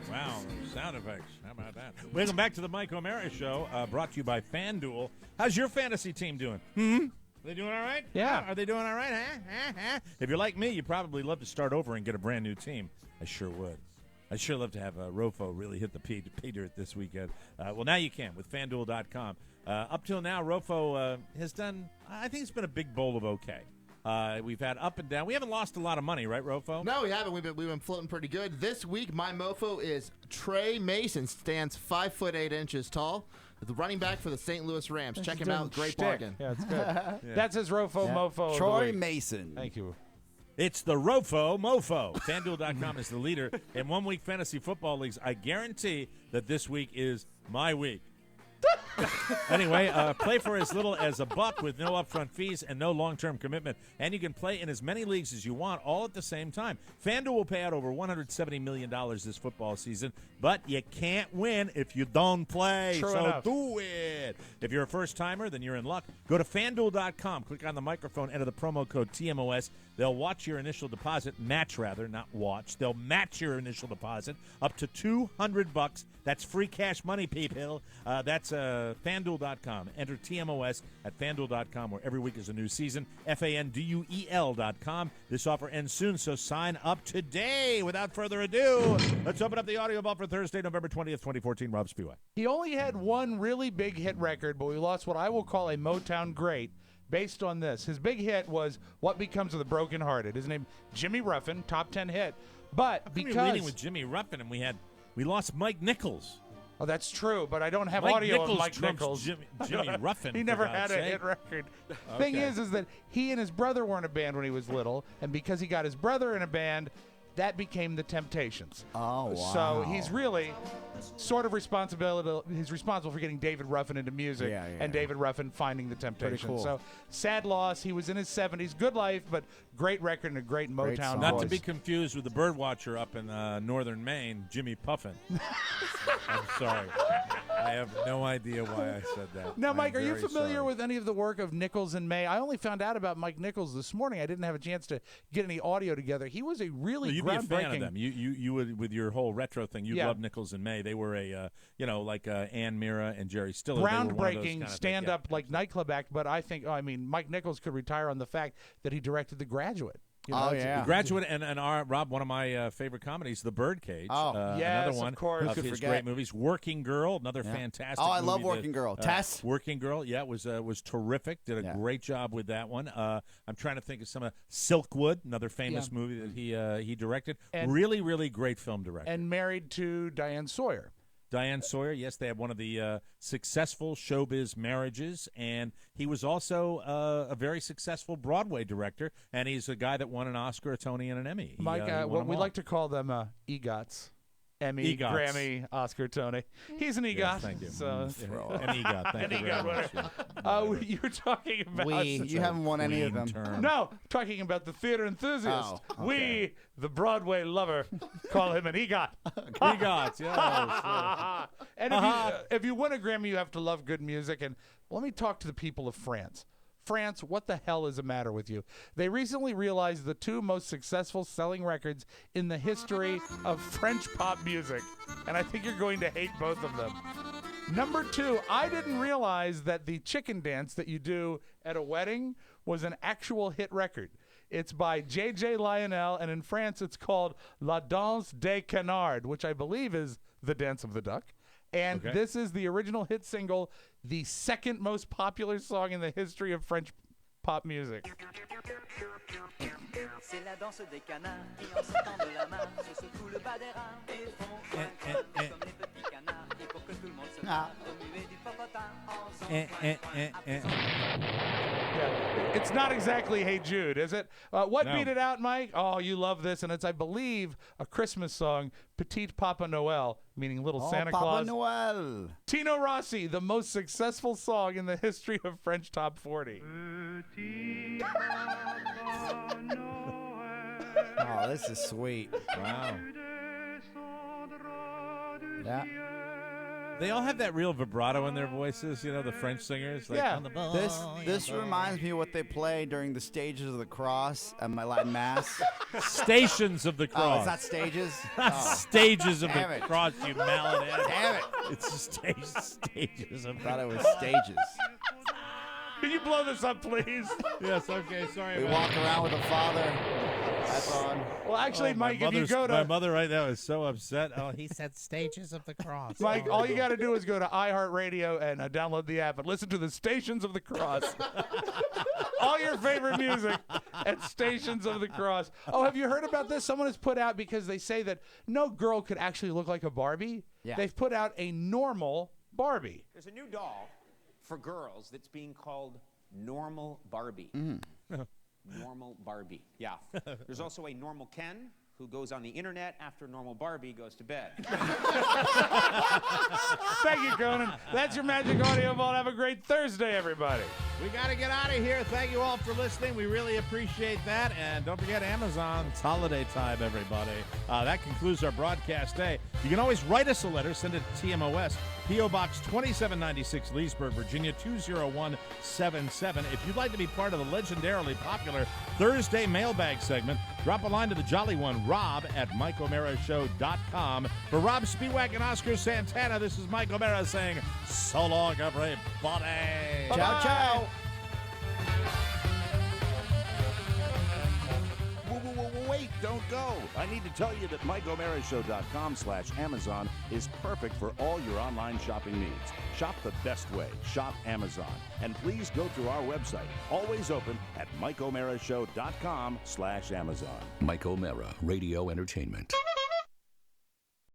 Wow, sound effects. How about that? Welcome back to the Mike O'Mara Show, brought to you by FanDuel. How's your fantasy team doing? They doing all right? Yeah. Are they doing all right? Huh? If you're like me, you'd probably love to start over and get a brand new team. I sure would. I'd sure love to have Rofo really hit the pay dirt this weekend. Well, now you can with FanDuel.com. Up till now, Rofo has done, I think it's been a big bowl of okay. We've had up and down. We haven't lost a lot of money, right, Rofo? No, we haven't. We've been floating pretty good. This week, my mofo is Trey Mason. Stands 5'8" tall. The running back for the St. Louis Rams. Check him out. Great bargain. Yeah, it's good. That's his Rofo mofo. Troy Mason. Thank you. It's the Rofo Mofo. FanDuel.com is the leader in one-week fantasy football leagues. I guarantee that this week is my week. Anyway, play for as little as $1 with no upfront fees and no long-term commitment. And you can play in as many leagues as you want, all at the same time. FanDuel will pay out over $170 million this football season, but you can't win if you don't play. True so enough. do it. If you're a first-timer, then you're in luck. Go to FanDuel.com, click on the microphone, enter the promo code TMOS. They'll match your initial deposit, not watch. They'll match your initial deposit up to $200. That's free cash money, people. That's FanDuel.com. Enter TMOS at FanDuel.com, where every week is a new season. FanDuel.com. This offer ends soon, so sign up today. Without further ado, let's open up the audio vault for Thursday, November 20th, 2014. Rob Spiewak. He only had one really big hit record, but we lost what I will call a Motown great based on this. His big hit was What Becomes of the Broken Hearted. His name, Jimmy Ruffin, top 10 hit. But We were because leading with Jimmy Ruffin, and we lost Mike Nichols. Oh, that's true, but I don't have Mike audio Nichols of Mike trumps Nichols. Jimmy Ruffin. He for never God's had a sake. hit record. Thing Okay. is that he and his brother were in a band when he was little, and because he got his brother in a band, that became the Temptations. Oh, wow. So he's really sort of responsible. He's responsible for getting David Ruffin into music, Yeah, yeah. and David Ruffin finding the Temptations. cool. So sad loss. He was in his 70s. Good life, but great record and a great Great Motown song. Not voice. to be confused with the birdwatcher up in northern Maine, Jimmy Puffin. I'm sorry. I have no idea why I said that. Now, I'm Mike, are you very familiar sorry. with any of the work of Nichols and May? I only found out about Mike Nichols this morning. I didn't have a chance to get any audio together. He was a really Well, you'd be a fan of groundbreaking. them. You would, with your whole retro thing. You Yeah. love Nichols and May. They were a like Ann Mira and Jerry Stiller. They were one of those Groundbreaking kind of stand-up like nightclub act, but I think Mike Nichols could retire on the fact that he directed The Graduate. You know, Oh, it's- yeah. The Graduate and our Rob, one of my favorite comedies, The Birdcage. Oh. Yes, another one of course. of Who could his forget? great movies. Working Girl, another Yeah. fantastic. Oh, I love movie Working Girl. Tess? Working Girl, yeah, was terrific. Did a Yeah. great job with that one. I'm trying to think of some Silkwood, another famous Yeah. movie that he directed. And- really, really great film director. And married to Diane Sawyer. Diane Sawyer, yes, they had one of the successful showbiz marriages, and he was also a very successful Broadway director, and he's a guy that won an Oscar, a Tony, and an Emmy. He, Mike, he won what them we all. like to call them EGOTs. Emmy, EGOTs. Grammy, Oscar, Tony. He's an EGOT. Yes, thank you. So, An EGOT, thank An you very EGOT much. winner. You were talking about... You haven't won any of them. Term. No, talking about the theater enthusiast. Oh, okay. We, the Broadway lover, call him an EGOT. EGOTs, yes. And if you win a Grammy, you have to love good music. And let me talk to the people of France. France, what the hell is the matter with you? They recently realized the two most successful selling records in the history of French pop music. And I think you're going to hate both of them. Number two, I didn't realize that the chicken dance that you do at a wedding was an actual hit record. It's by J.J. Lionel, and in France it's called La Danse des Canards, which I believe is the dance of the duck. And Okay. this is the original hit single, the second most popular song in the history of French pop music. C'est la danse des canards qui en se tendent la main se secouent le bas des reins et font comme les petits canards et pour que tout le monde se marre remuer du popotin ensemble. Yeah. It's not exactly Hey Jude, is it? What No. beat it out, Mike? Oh, you love this, and it's, I believe, a Christmas song, Petite Papa Noel, meaning Little Santa Papa Claus. Noel. Tino Rossi, the most successful song in the history of French Top 40. Oh, this is sweet. Wow. Yeah. They all have that real vibrato in their voices, you know, the French singers. Like, Yeah. on the ball, This reminds me of what they play during the stages of the cross at my Latin mass. Stations of the Oh, Cross. it's not stages? Not Oh. stages of Damn the it. cross, you mallet head. Damn it. It's stages of I thought the it was stages. Can you blow this up, please? Yes, okay, sorry We about walk around with the Father. That's on. Well, actually, Mike, if you mother's- go my to mother right now is so upset. Oh, he said stages of the cross. Mike, all you got to do is go to iHeartRadio and download the app and listen to the Stations of the Cross. All your favorite music at Stations of the Cross. Oh, have you heard about this? Someone has put out, because they say that no girl could actually look like a Barbie. Yeah. They've put out a normal Barbie. There's a new doll for girls that's being called Normal Barbie. Normal Barbie. Yeah. There's also a Normal Ken who goes on the internet after Normal Barbie goes to bed. Thank you, Conan. That's your Magic Audio Vault. Have a great Thursday, everybody. We got to get out of here. Thank you all for listening. We really appreciate that. And don't forget Amazon. It's holiday time, everybody. That concludes our broadcast day. You can always write us a letter. Send it to TMOS. P.O. Box 2796, Leesburg, Virginia 20177. If you'd like to be part of the legendarily popular Thursday mailbag segment, drop a line to the Jolly One, Rob at MikeO'MaraShow.com. For Rob Spiewak and Oscar Santana, this is Mike O'Mara saying so long, everybody. Ciao, ciao. Wait, don't go. I need to tell you that MikeO'MaraShow.com/Amazon is perfect for all your online shopping needs. Shop the best way. Shop Amazon. And please go to our website, always open at MikeO'MaraShow.com/Amazon. Mike O'Mara, Radio Entertainment.